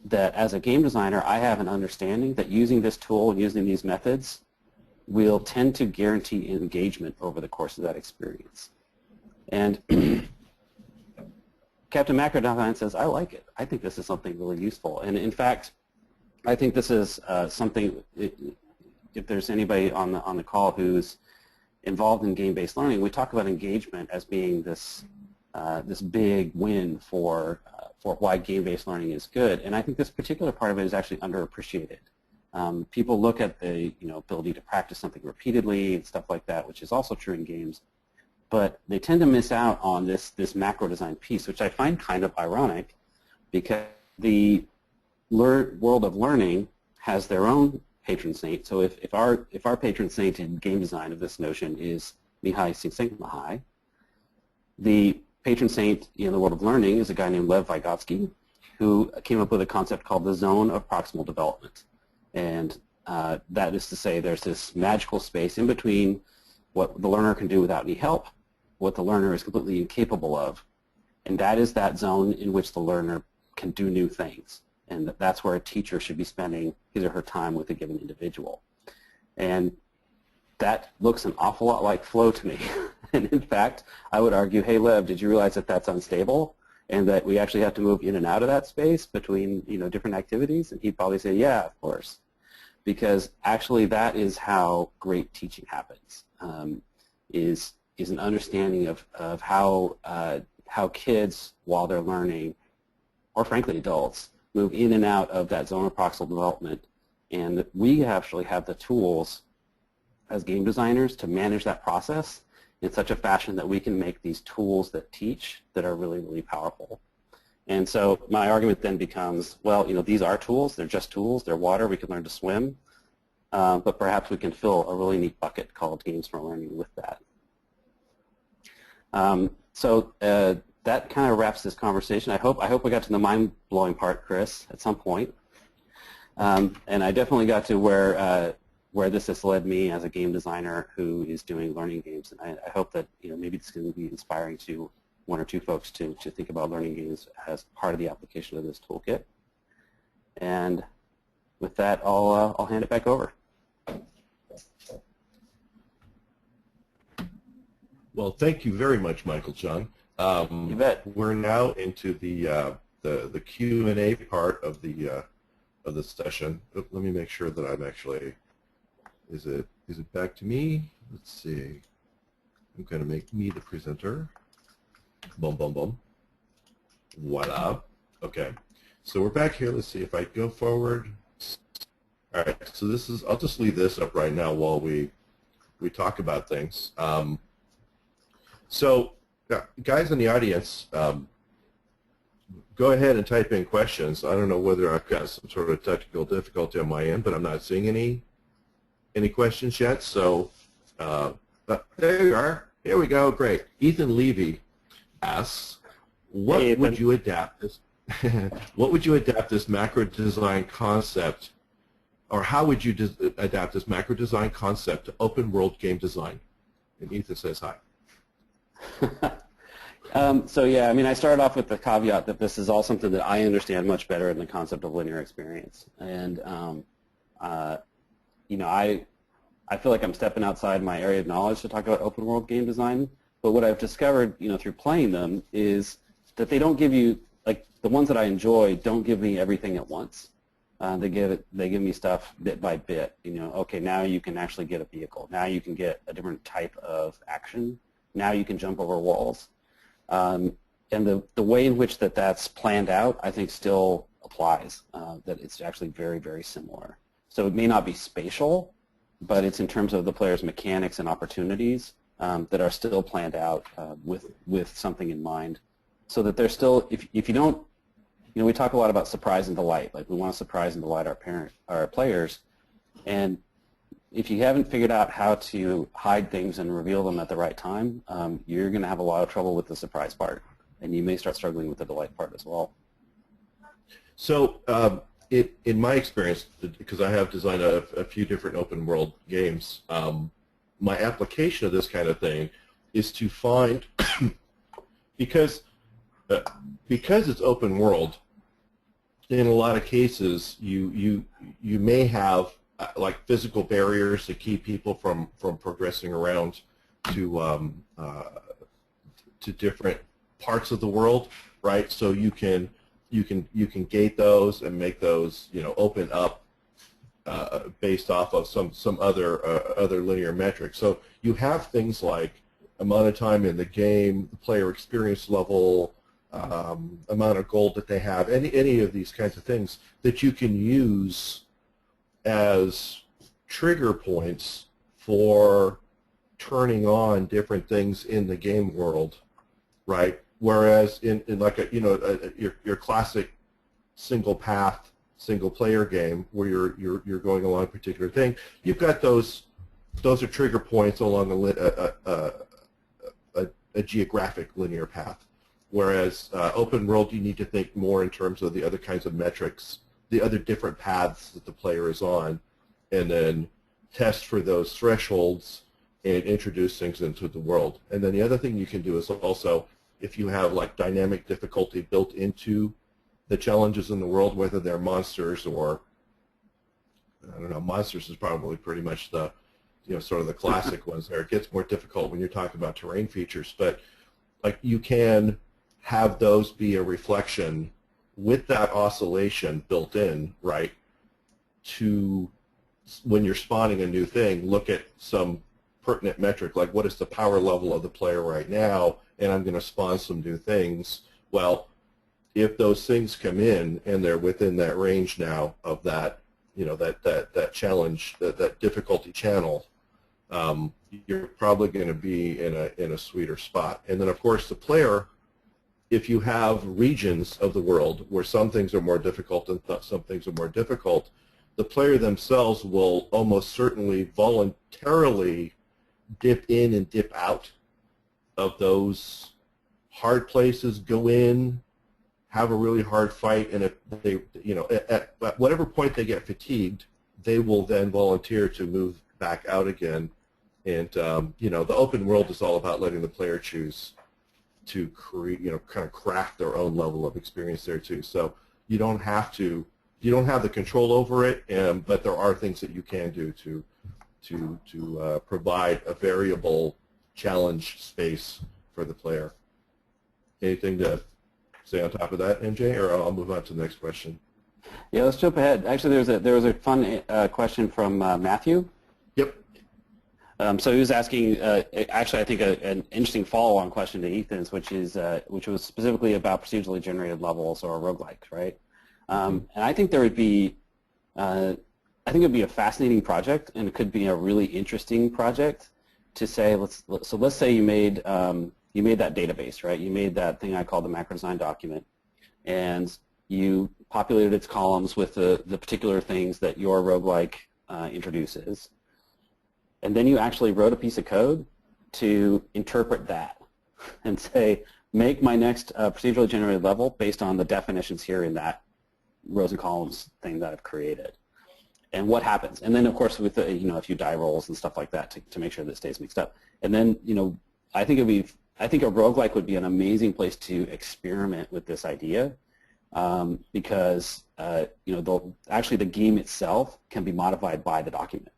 that as a game designer, I have an understanding that using this tool and using these methods will tend to guarantee engagement over the course of that experience. And Captain Macro Design says, I like it. I think this is something really useful. And in fact, I think this is something, if there's anybody on the call who's involved in game-based learning, we talk about engagement as being this this big win for why game-based learning is good. And I think this particular part of it is actually underappreciated. People look at the ability to practice something repeatedly and stuff like that, which is also true in games, but they tend to miss out on this macro design piece, which I find kind of ironic, because the world of learning has their own patron saint. So if our patron saint in game design of this notion is Mihai Csikszentmihalyi, the patron saint in the world of learning is a guy named Lev Vygotsky, who came up with a concept called the zone of proximal development. And that is to say there's this magical space in between what the learner can do without any help, what the learner is completely incapable of, and that is that zone in which the learner can do new things. And that's where a teacher should be spending his or her time with a given individual. And that looks an awful lot like flow to me. And in fact, I would argue, hey Lev, did you realize that that's unstable and that we actually have to move in and out of that space between different activities? And he'd probably say, yeah, of course. Because actually that is how great teaching happens, is an understanding of how kids, while they're learning, or frankly adults, move in and out of that zone of proximal development. And we actually have the tools as game designers to manage that process in such a fashion that we can make these tools that teach that are really, really powerful. And so my argument then becomes, well, these are tools. They're just tools. They're water. We can learn to swim. But perhaps we can fill a really neat bucket called games for learning with that. So that kind of wraps this conversation. I hope we got to the mind-blowing part, Chris, at some point. And I definitely got to where this has led me as a game designer who is doing learning games. And I hope that maybe it's going to be inspiring to one or two folks to think about learning games as part of the application of this toolkit. And with that, I'll hand it back over. Well, thank you very much, Michael John. You bet. We're now into the Q&A part of the session. Let me make sure that I'm actually. Is it back to me? Let's see. I'm going to make me the presenter. Boom, boom, boom. Voila. Okay. So we're back here. Let's see if I go forward. All right. So this is. I'll just leave this up right now while we talk about things. So, guys in the audience, go ahead and type in questions. I don't know whether I've got some sort of technical difficulty on my end, but I'm not seeing any questions yet. So, there you are. Here we go. Great. Ethan Levy asks, what would you adapt this? What would you adapt this macro design concept, or how would you adapt this macro design concept to open world game design? And Ethan says hi. So yeah, I mean, I started off with the caveat that this is all something that I understand much better in the concept of linear experience, and I feel like I'm stepping outside my area of knowledge to talk about open world game design. But what I've discovered, through playing them, is that they don't give you, like the ones that I enjoy, don't give me everything at once. They give me stuff bit by bit. Okay, now you can actually get a vehicle. Now you can get a different type of action. Now you can jump over walls. And the way in which that's planned out, I think still applies, that it's actually very, very similar. So it may not be spatial, but it's in terms of the player's mechanics and opportunities that are still planned out with something in mind. So that there's still, if you don't, we talk a lot about surprise and delight. Like we want to surprise and delight our players. And if you haven't figured out how to hide things and reveal them at the right time, you're going to have a lot of trouble with the surprise part, and you may start struggling with the delight part as well. So in my experience, because I have designed a few different open world games, my application of this kind of thing is to find, because because it's open world, in a lot of cases, you may have like physical barriers to keep people from progressing around to different parts of the world, right? So you can gate those and make those open up based off of some other linear metrics. So you have things like amount of time in the game, the player experience level, amount of gold that they have, any of these kinds of things that you can use as trigger points for turning on different things in the game world, right? Whereas in like your classic single path, single player game where you're going along a particular thing, you've got those are trigger points along a geographic linear path. Whereas open world, you need to think more in terms of the other kinds of metrics, the other different paths that the player is on, and then test for those thresholds and introduce things into the world. And then the other thing you can do is also, if you have like dynamic difficulty built into the challenges in the world, whether they're monsters or, I don't know, monsters is probably pretty much the, sort of the classic ones there. It gets more difficult when you're talking about terrain features, but like you can have those be a reflection with that oscillation built in, right, to when you're spawning a new thing, look at some pertinent metric, like what is the power level of the player right now, and I'm going to spawn some new things. Well, if those things come in and they're within that range now of that, that challenge, that difficulty channel, you're probably going to be in a sweeter spot. And then, of course, the player, if you have regions of the world where some things are more difficult and some things are more difficult, the player themselves will almost certainly voluntarily dip in and dip out of those hard places, go in, have a really hard fight, and if they, at whatever point they get fatigued, they will then volunteer to move back out again. And the open world is all about letting the player choose to create, kind of craft their own level of experience there too. So you don't have the control over it, but there are things that you can do to provide a variable challenge space for the player. Anything to say on top of that, MJ, or I'll move on to the next question? Yeah, let's jump ahead. Actually, there was a fun question from Matthew. Yep. So he was asking, actually, I think an interesting follow-on question to Ethan's, which was specifically about procedurally generated levels or roguelikes, right? And I think there would be, I think it would be a fascinating project, and it could be a really interesting project to say. Let's say you made that database, right? You made that thing I call the macro design document, and you populated its columns with the particular things that your roguelike introduces. And then you actually wrote a piece of code to interpret that and say, make my next procedurally generated level based on the definitions here in that rows and columns thing that I've created. And what happens? And then, of course, with a few die rolls and stuff like that to make sure that it stays mixed up. And then, I think a roguelike would be an amazing place to experiment with this idea because, actually the game itself can be modified by the document.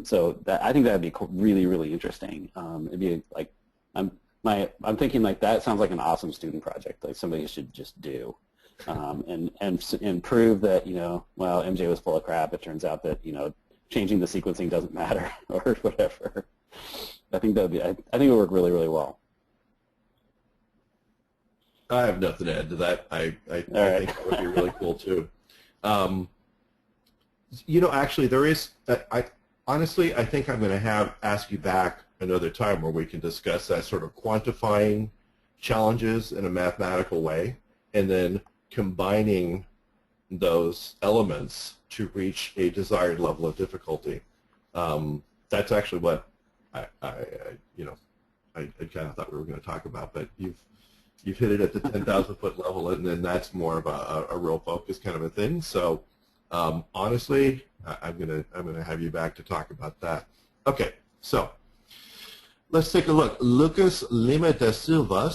So I think that would be really, really interesting. It'd be like, I'm thinking like that sounds like an awesome student project, like somebody should just do, and prove that well, MJ was full of crap. It turns out that changing the sequencing doesn't matter or whatever. I think that would be. I think it would work really, really well. I have nothing to add to that. I think that would be really cool too. Actually, there is. Honestly, I think I'm going to ask you back another time where we can discuss that sort of quantifying challenges in a mathematical way and then combining those elements to reach a desired level of difficulty. That's actually what I kind of thought we were going to talk about, but you've hit it at the 10,000 foot level, and then that's more of a real focus kind of a thing. So honestly, I'm gonna have you back to talk about that. Okay, so let's take a look. Lucas Lima da Silva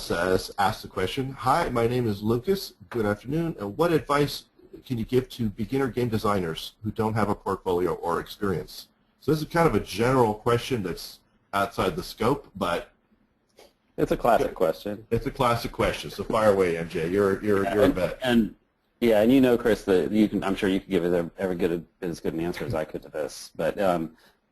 asks the question, hi, my name is Lucas. Good afternoon. What advice can you give to beginner game designers who don't have a portfolio or experience? So this is kind of a general question that's outside the scope, but it's a classic question. It's a classic question. So fire away, MJ. You're a vet. And yeah, and you know, Chris, that you can. I'm sure you could give it as good an answer as I could to this. But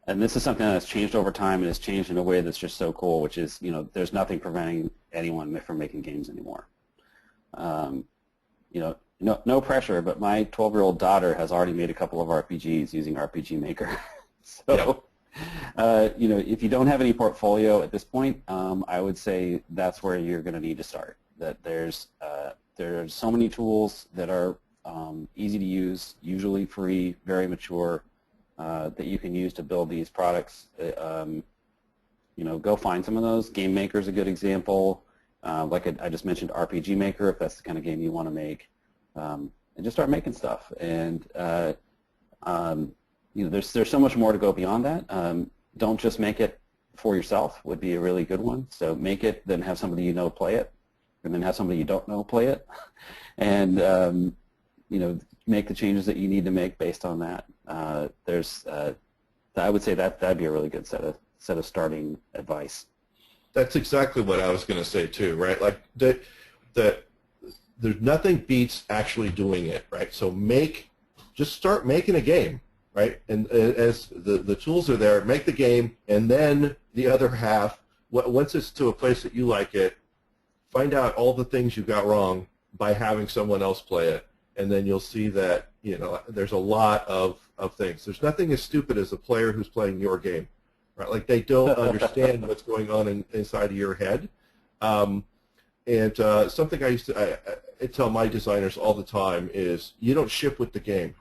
and this is something that's changed over time and has changed in a way that's just so cool, which is, you know, there's nothing preventing anyone from making games anymore. You know, no pressure, but my 12-year-old daughter has already made a couple of RPGs using RPG Maker. So, you know, if you don't have any portfolio at this point, I would say that's where you're going to need to start. That there's so many tools that are easy to use, usually free, very mature, that you can use to build these products. You know, go find some of those. Game Maker is a good example. Like I just mentioned, RPG Maker, if that's the kind of game you want to make, and just start making stuff. And you know, there's so much more to go beyond that. Don't just make it for yourself would be a really good one. So make it, then have somebody you know play it, and then have somebody you don't know play it, and you know, make the changes that you need to make based on that. I would say that'd be a really good set of starting advice. That's exactly what I was going to say too, right? Like that there's nothing beats actually doing it, right? So just start making a game, right? And as the tools are there, make the game, and then the other half, once it's to a place that you like it, find out all the things you got wrong by having someone else play it, and then you'll see that, you know, there's a lot of things. There's nothing as stupid as a player who's playing your game, right? Like they don't understand what's going on inside of your head. And something I tell my designers all the time is you don't ship with the game,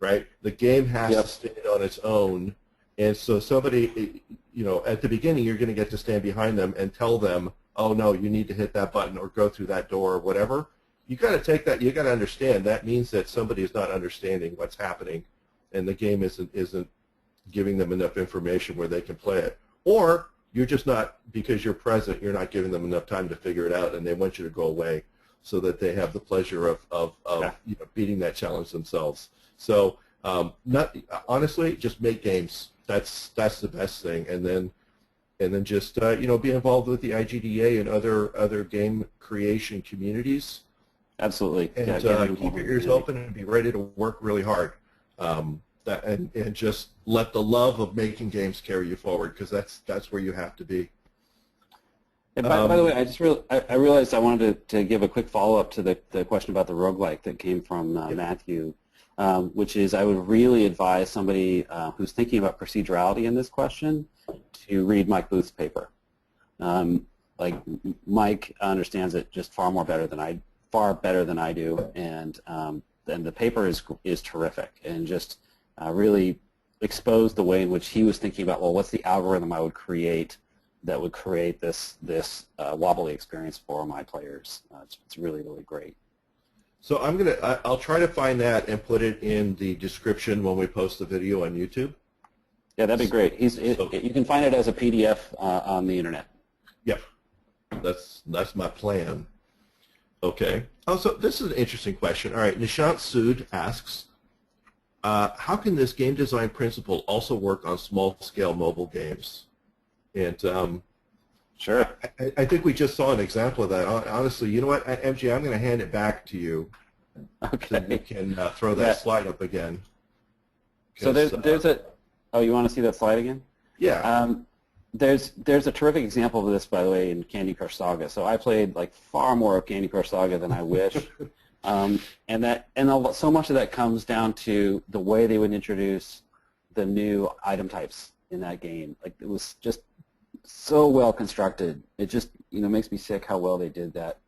right? The game has to stand on its own, and so somebody, you know, at the beginning you're going to get to stand behind them and tell them, oh no, you need to hit that button or go through that door or whatever. You got to take that. You got to understand that means that somebody is not understanding what's happening, and the game isn't giving them enough information where they can play it, or you're just not, because you're present, you're not giving them enough time to figure it out, and they want you to go away so that they have the pleasure of you know, beating that challenge themselves. So honestly, just make games. That's the best thing, and then just you know, be involved with the IGDA and other game creation communities. Absolutely. And keep your ears open and be ready to work really hard. And just let the love of making games carry you forward, because that's where you have to be. And by the way, I realized I wanted to give a quick follow-up to the question about the roguelike that came from Matthew, which is I would really advise somebody who's thinking about procedurality in this question to read Mike Booth's paper. Like Mike understands it just far better than I do, and the paper is terrific, and just really exposed the way in which he was thinking about, well, what's the algorithm I would create that would create this wobbly experience for my players. It's really, really great. So I'll try to find that and put it in the description when we post the video on YouTube. Yeah, that'd be great. You can find it as a PDF on the internet. Yep, that's my plan. Okay. Oh, so this is an interesting question. All right, Nishant Sood asks, how can this game design principle also work on small-scale mobile games? And sure. I think we just saw an example of that. Honestly, you know what, MJ, I'm going to hand it back to you. Okay. So you can throw that slide up again. So there's a. Oh, you want to see that slide again? Yeah. There's a terrific example of this, by the way, in Candy Crush Saga. So I played like far more of Candy Crush Saga than I wish, and so much of that comes down to the way they would introduce the new item types in that game. Like, it was just so well constructed. It just makes me sick how well they did that.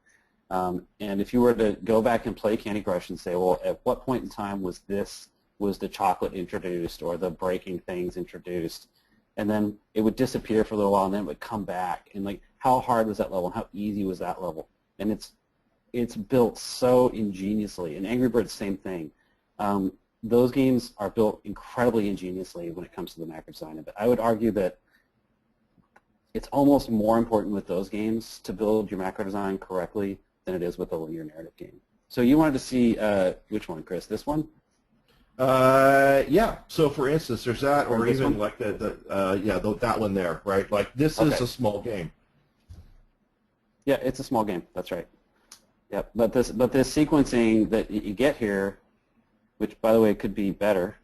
And if you were to go back and play Candy Crush and say, well, at what point in time was the chocolate introduced or the breaking things introduced, and then it would disappear for a little while and then it would come back, and like, how hard was that level and how easy was that level? And it's built so ingeniously. And Angry Birds, same thing. Those games are built incredibly ingeniously when it comes to the macro design. But I would argue that it's almost more important with those games to build your macro design correctly than it is with a linear narrative game. So you wanted to see which one, Chris? This one? Yeah. So for instance, there's that, or this even one? like that one there, right? Like this is Okay. a small game. Yeah, it's a small game. That's right. Yep. But this sequencing that you get here, which by the way could be better,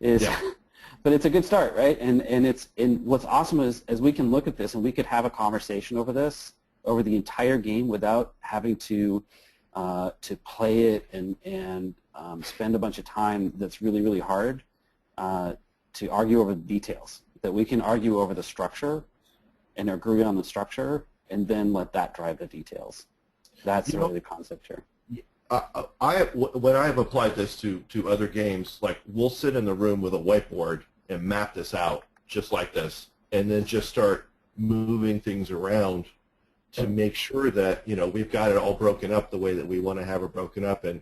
is. Yeah. But it's a good start, right? And what's awesome is as we can look at this and we could have a conversation over this over the entire game without having to play it and spend a bunch of time that's really, really hard to argue over the details. That we can argue over the structure and agree on the structure and then let that drive the details. That's really the concept here. When I have applied this to other games, like we'll sit in the room with a whiteboard and map this out just like this, and then just start moving things around to make sure that we've got it all broken up the way that we want to have it broken up, and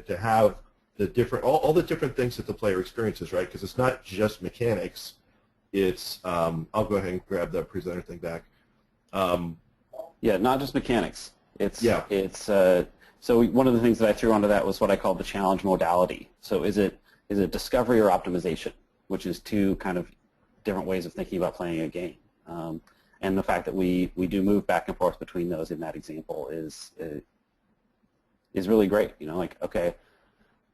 to have the different all the different things that the player experiences, right? Because it's not just mechanics. It's I'll go ahead and grab the presenter thing back. Yeah, not just mechanics. It's so one of the things that I threw onto that was what I call the challenge modality. So is it discovery or optimization, which is two kind of different ways of thinking about playing a game. And the fact that we do move back and forth between those in that example is really great. Like, okay,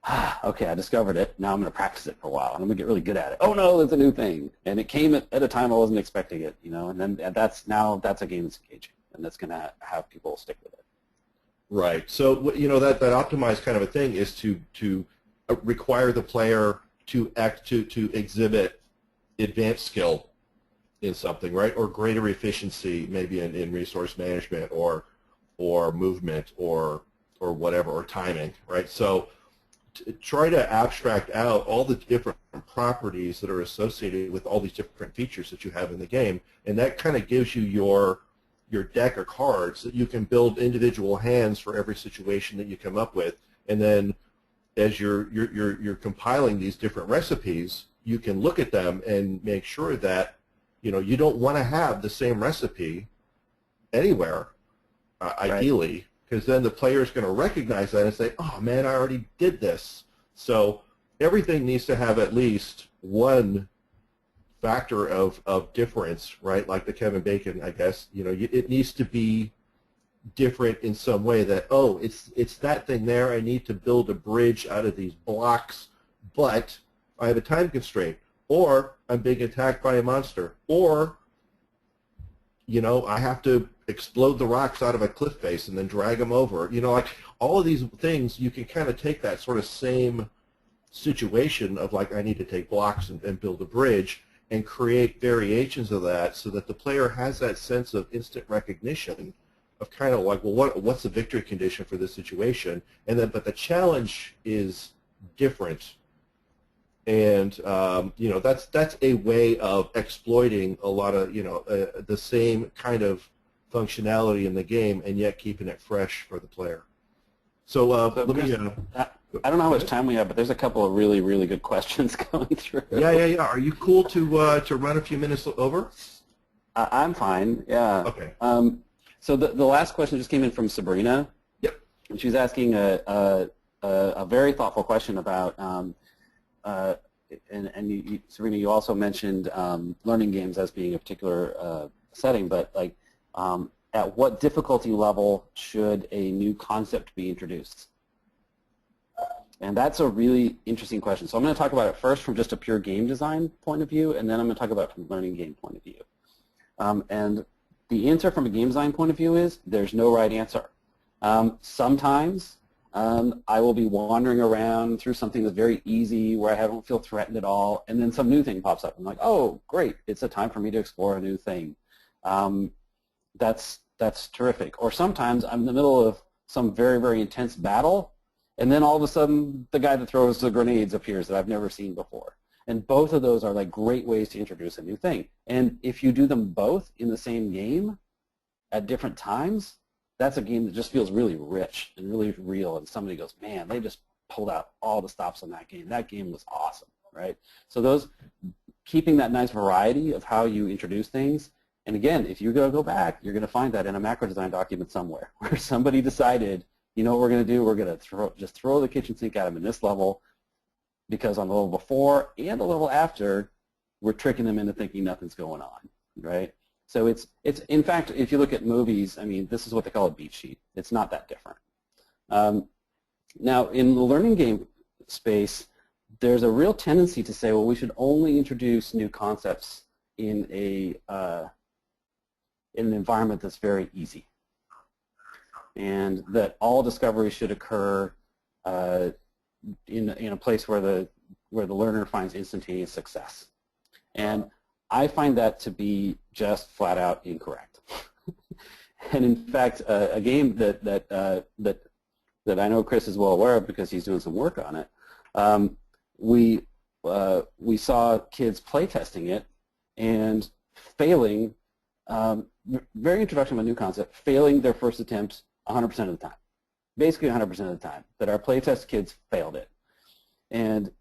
I discovered it. Now I'm going to practice it for a while, and I'm going to get really good at it. Oh no, that's a new thing, and it came at a time I wasn't expecting it. And then that's a game that's engaging, and that's going to have people stick with it. Right. So that optimized kind of a thing is to require the player to exhibit advanced skill in something, right, or greater efficiency, maybe in resource management or movement or whatever, or timing, right? So try to abstract out all the different properties that are associated with all these different features that you have in the game, and that kind of gives you your deck of cards that you can build individual hands for every situation that you come up with, and then as you're compiling these different recipes, you can look at them and make sure that you don't want to have the same recipe anywhere, ideally, because then the player is going to recognize that and say, oh man, I already did this. So everything needs to have at least one factor of difference, right? Like the Kevin Bacon, I guess. It needs to be different in some way. That it's that thing there. I need to build a bridge out of these blocks, but I have a time constraint, or I'm being attacked by a monster, or I have to explode the rocks out of a cliff face and then drag them over. Like all of these things, you can kind of take that sort of same situation of like I need to take blocks and build a bridge, and create variations of that so that the player has that sense of instant recognition of kind of like, well, what's the victory condition for this situation? And then, but the challenge is different, and that's a way of exploiting a lot of the same kind of functionality in the game, and yet keeping it fresh for the player. So let me. I don't know how much time we have, but there's a couple of really, really good questions going through. Yeah. Are you cool to run a few minutes over? I'm fine. Yeah. Okay. So the last question just came in from Sabrina. Yep. And she was asking a very thoughtful question about, Sabrina, you also mentioned learning games as being a particular setting, but like, at what difficulty level should a new concept be introduced? And that's a really interesting question. So I'm going to talk about it first from just a pure game design point of view, and then I'm going to talk about it from a learning game point of view. And the answer from a game design point of view is there's no right answer. Sometimes I will be wandering around through something that's very easy where I don't feel threatened at all, and then some new thing pops up. I'm like, oh, great, it's a time for me to explore a new thing. That's terrific. Or sometimes I'm in the middle of some very, very intense battle, and then all of a sudden the guy that throws the grenades appears that I've never seen before. And both of those are like great ways to introduce a new thing. And if you do them both in the same game at different times, that's a game that just feels really rich and really real. And somebody goes, man, they just pulled out all the stops on that game. That game was awesome, right? So keeping that nice variety of how you introduce things. And again, if you go back, you're going to find that in a macro design document somewhere where somebody decided, you know what we're going to do? We're going to just throw the kitchen sink at them in this level, because on the level before and the level after, we're tricking them into thinking nothing's going on, right? So it's in fact, if you look at movies, I mean, this is what they call a beat sheet. It's not that different. Now, in the learning game space, there's a real tendency to say, well, we should only introduce new concepts in an environment that's very easy, and that all discovery should occur in a place where the learner finds instantaneous success. And I find that to be just flat out incorrect. And in fact, a game that I know Chris is well aware of because he's doing some work on it, we saw kids play testing it and failing, very introduction of a new concept, failing their first attempt 100% of the time. Basically 100% of the time, that our playtest kids failed it. And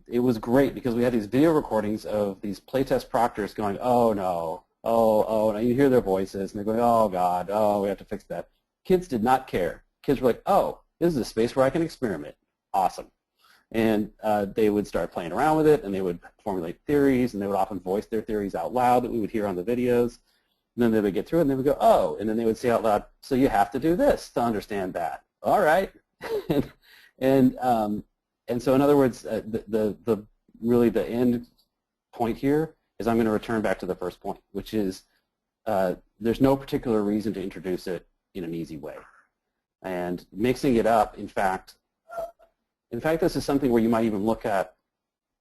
it was great because we had these video recordings of these playtest proctors going, oh no, oh, and you hear their voices, and they're going, oh God, oh, we have to fix that. Kids did not care. Kids were like, oh, this is a space where I can experiment. Awesome. And they would start playing around with it, and they would formulate theories, and they would often voice their theories out loud that we would hear on the videos. And then they would get through it, and they would go, oh, and then they would say out loud, so you have to do this to understand that. All right. And so in other words, really the end point here is I'm going to return back to the first point, which is there's no particular reason to introduce it in an easy way. And mixing it up, in fact, this is something where you might even look at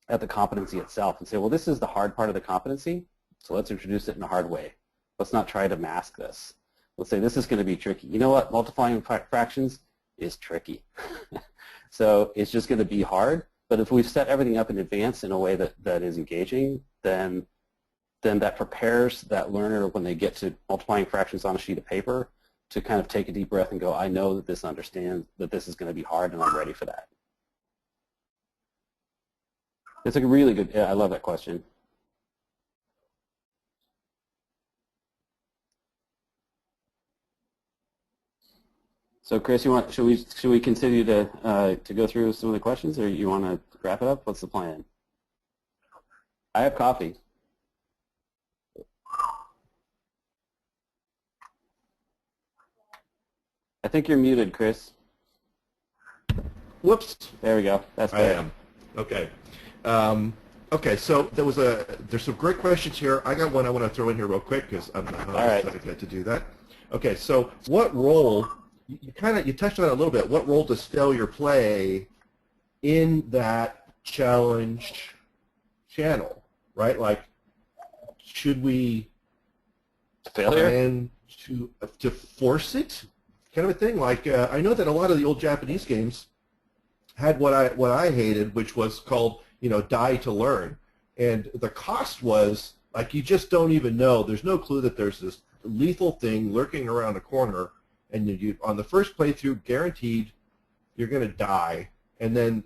the competency itself and say, well, this is the hard part of the competency, so let's introduce it in a hard way. Let's not try to mask this. Let's say this is going to be tricky. You know what? Multiplying fractions is tricky. So it's just going to be hard. But if we've set everything up in advance in a way that is engaging, then that prepares that learner when they get to multiplying fractions on a sheet of paper to kind of take a deep breath and go, I know that this understands that this is going to be hard, and I'm ready for that. It's a really good, I love that question. So Chris, should we continue to go through some of the questions, or you want to wrap it up? What's the plan? I have coffee. I think you're muted, Chris. Whoops. There we go. That's better. I am. Okay. Okay, so there's some great questions here. I got one I want to throw in here real quick because I'm not excited to do that. Okay, so what role, you touched on it a little bit, what role does failure play in that challenge channel, right? Like, should we plan to force it, kind of a thing? Like, I know that a lot of the old Japanese games had what I hated, which was called, die to learn. And the cost was, like, you just don't even know. There's no clue that there's this lethal thing lurking around a corner, and you on the first playthrough, guaranteed you're going to die. And then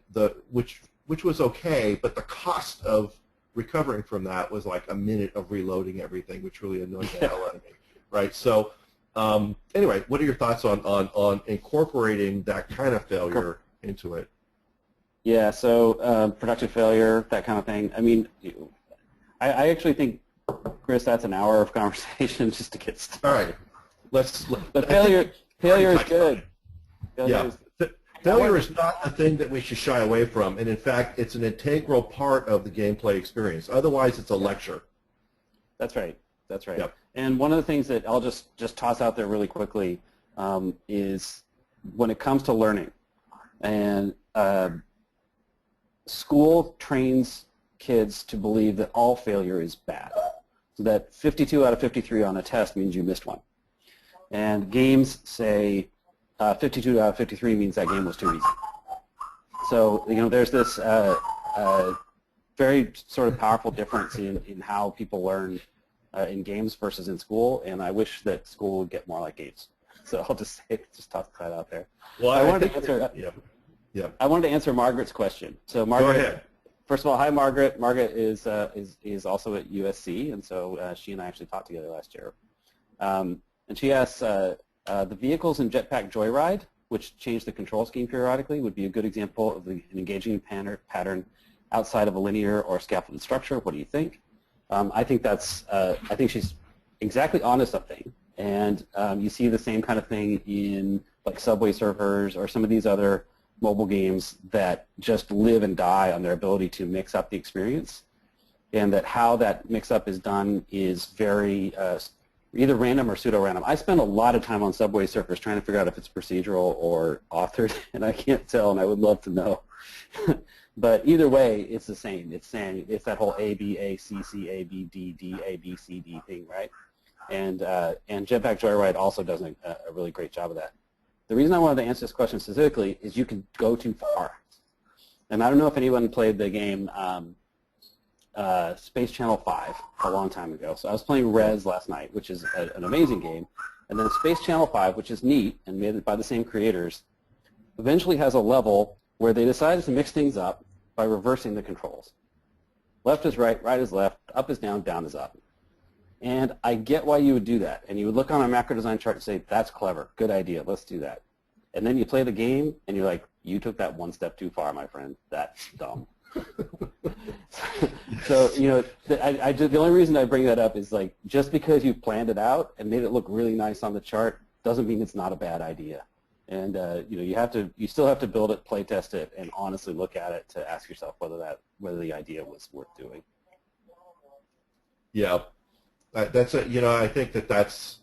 which was okay, but the cost of recovering from that was like a minute of reloading everything, which really annoyed the hell out of me, right? So anyway, what are your thoughts on incorporating that kind of failure into it? Yeah, so productive failure, that kind of thing. I mean, I actually think, Chris, that's an hour of conversation just to get started. All right. But failure is good. Failure is not the thing that we should shy away from, and in fact, it's an integral part of the gameplay experience. Otherwise, it's a lecture. That's right. That's right. Yep. And one of the things that I'll just toss out there really quickly is when it comes to learning, and school trains kids to believe that all failure is bad, so that 52 out of 53 on a test means you missed one. And games say 52 out of 53 means that game was too easy. So, there's this very sort of powerful difference in how people learn in games versus in school, and I wish that school would get more like games. So I'll just toss that out there. Well, I wanted to answer Margaret's question. So Margaret, go ahead. First of all, hi Margaret. Margaret is also at USC, and so she and I actually taught together last year. And she asks, the vehicles in Jetpack Joyride, which change the control scheme periodically, would be a good example of an engaging pattern outside of a linear or scaffolded structure. What do you think? I think she's exactly onto something, and you see the same kind of thing in like Subway Surfers or some of these other mobile games that just live and die on their ability to mix up the experience, and that how that mix-up is done is very either random or pseudo-random. I spend a lot of time on Subway Surfers trying to figure out if it's procedural or authored, and I can't tell, and I would love to know. But either way, it's the same. It's saying it's that whole A, B, A, C, C, A, B, D, D, A, B, C, D thing, right? And Jetpack Joyride also does a really great job of that. The reason I wanted to answer this question specifically is you can go too far. And I don't know if anyone played the game Space Channel 5 a long time ago. So I was playing Rez last night, which is an amazing game. And then Space Channel 5, which is neat and made by the same creators, eventually has a level where they decided to mix things up by reversing the controls. Left is right, right is left, up is down, down is up. And I get why you would do that. And you would look on a macro design chart and say, that's clever, good idea, let's do that. And then you play the game and you're like, you took that one step too far, my friend. That's dumb. So, you know, the only reason I bring that up is like, just because you planned it out and made it look really nice on the chart doesn't mean it's not a bad idea. And you know, you still have to build it, play test it, and honestly look at it to ask yourself whether the idea was worth doing. Yeah, you know, I think that's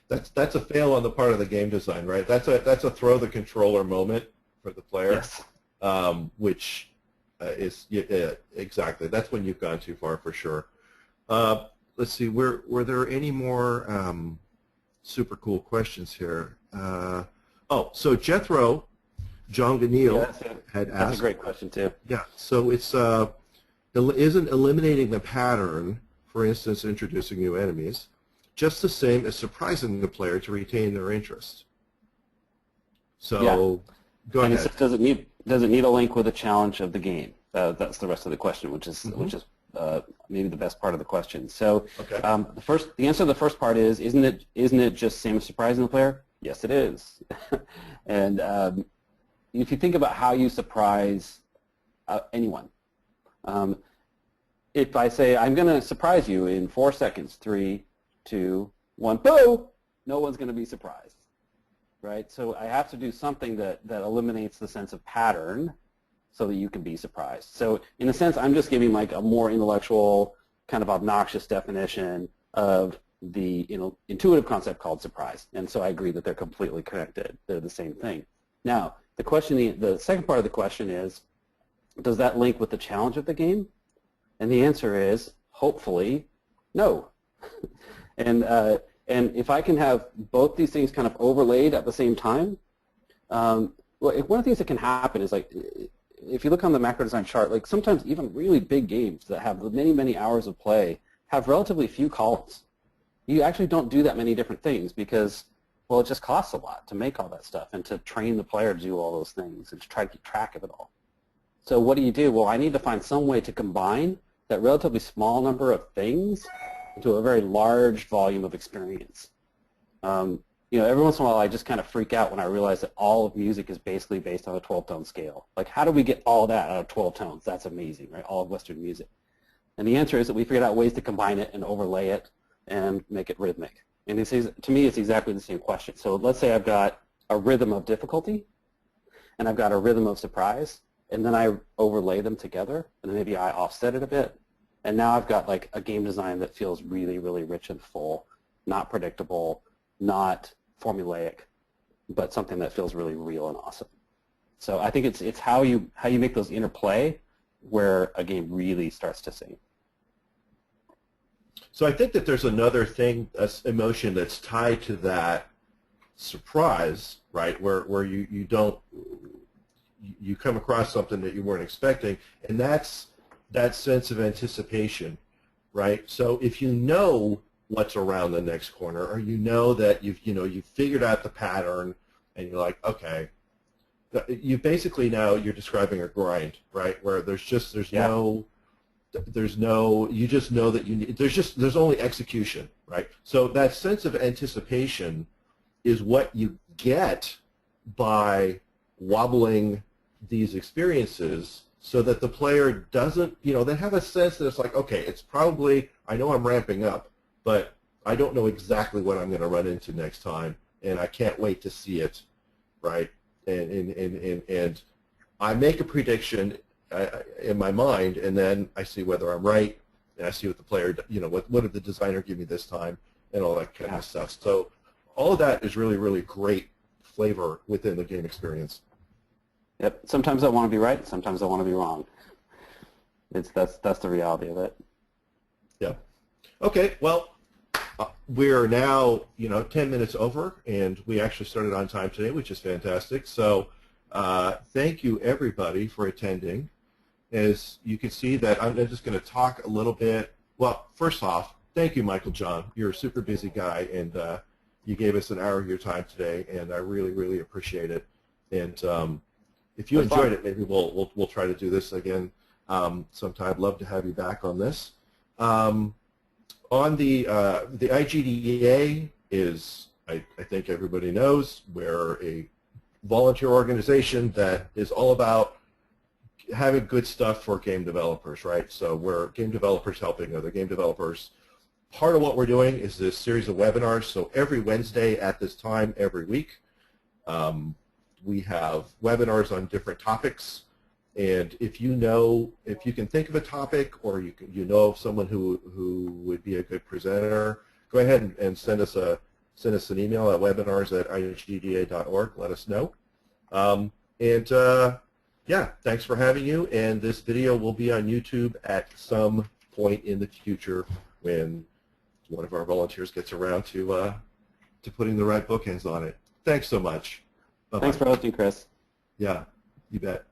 that's a fail on the part of the game design, right? That's a throw the controller moment for the player, Yes. Which is exactly, that's when you've gone too far for sure. Let's see, were there any more super cool questions here? So Jethro John Ganil had asked. That's a great question too. Yeah, so it's isn't eliminating the pattern, for instance, introducing new enemies, just the same as surprising the player to retain their interest? So Yeah. Go and ahead. It says, does it need a link with a challenge of the game? That's the rest of the question, which is maybe the best part of the question. So Okay. the answer to the first part is, isn't it just same as surprising the player? Yes, it is. And if you think about how you surprise anyone, if I say I'm going to surprise you in 4 seconds, 3, 2, 1, boo, no one's going to be surprised. Right? So I have to do something that eliminates the sense of pattern so that you can be surprised. So in a sense, I'm just giving like a more intellectual, kind of obnoxious definition of the intuitive concept called surprise. And so I agree that they're completely connected. They're the same thing. Now, the second part of the question is, does that link with the challenge of the game? And the answer is, hopefully, no. And if I can have both these things kind of overlaid at the same time, well, one of the things that can happen is like, if you look on the macro design chart, like sometimes even really big games that have many, many hours of play have relatively few columns. You actually don't do that many different things because, well, it just costs a lot to make all that stuff and to train the player to do all those things and to try to keep track of it all. So what do? Well, I need to find some way to combine that relatively small number of things into a very large volume of experience. Every once in a while I just kind of freak out when I realize that all of music is basically based on a 12-tone scale. Like, how do we get all that out of 12 tones? That's amazing, right? All of Western music. And the answer is that we figured out ways to combine it and overlay it and make it rhythmic. And to me, it's exactly the same question. So let's say I've got a rhythm of difficulty and I've got a rhythm of surprise, and then I overlay them together, and then maybe I offset it a bit. And now I've got like a game design that feels really, really rich and full, not predictable, not formulaic, but something that feels really real and awesome. So I think it's how you make those interplay where a game really starts to sing. So I think that there's another thing, emotion that's tied to that surprise, right? Where you come across something that you weren't expecting, and that's that sense of anticipation, right? So if you know what's around the next corner, or you know that you've figured out the pattern, and you're like, okay, you basically now you're describing a grind, right? Where there's Yeah. no you just know that you need there's only execution, right? So that sense of anticipation is what you get by wobbling these experiences so that the player doesn't, they have a sense that it's like, okay, it's probably, I know I'm ramping up, but I don't know exactly what I'm going to run into next time, and I can't wait to see it, right? And I make a prediction in my mind, and then I see whether I'm right, and I see what the player, what did the designer give me this time, and all that kind of stuff. So all of that is really, really great flavor within the game experience. Yep. Sometimes I want to be right. Sometimes I want to be wrong. That's the reality of it. Yeah. Okay. Well, we're now 10 minutes over, and we actually started on time today, which is fantastic. So thank you everybody for attending. As you can see, that I'm just going to talk a little bit. Well, first off, thank you, Michael John. You're a super busy guy, and you gave us an hour of your time today, and I really, really appreciate it. And if you enjoyed it, maybe we'll try to do this again sometime. I'd love to have you back on this. On the IGDA is, I think everybody knows, we're a volunteer organization that is all about having good stuff for game developers, right? So we're game developers helping other game developers. Part of what we're doing is this series of webinars. So every Wednesday at this time, every week, we have webinars on different topics. And if you can think of a topic, or you know of someone who would be a good presenter, go ahead and send us an email at webinars@igda.org. Let us know. Yeah, thanks for having you. And this video will be on YouTube at some point in the future when one of our volunteers gets around to putting the right bookends on it. Thanks so much. Bye-bye. Thanks for hosting, Chris. Yeah, you bet.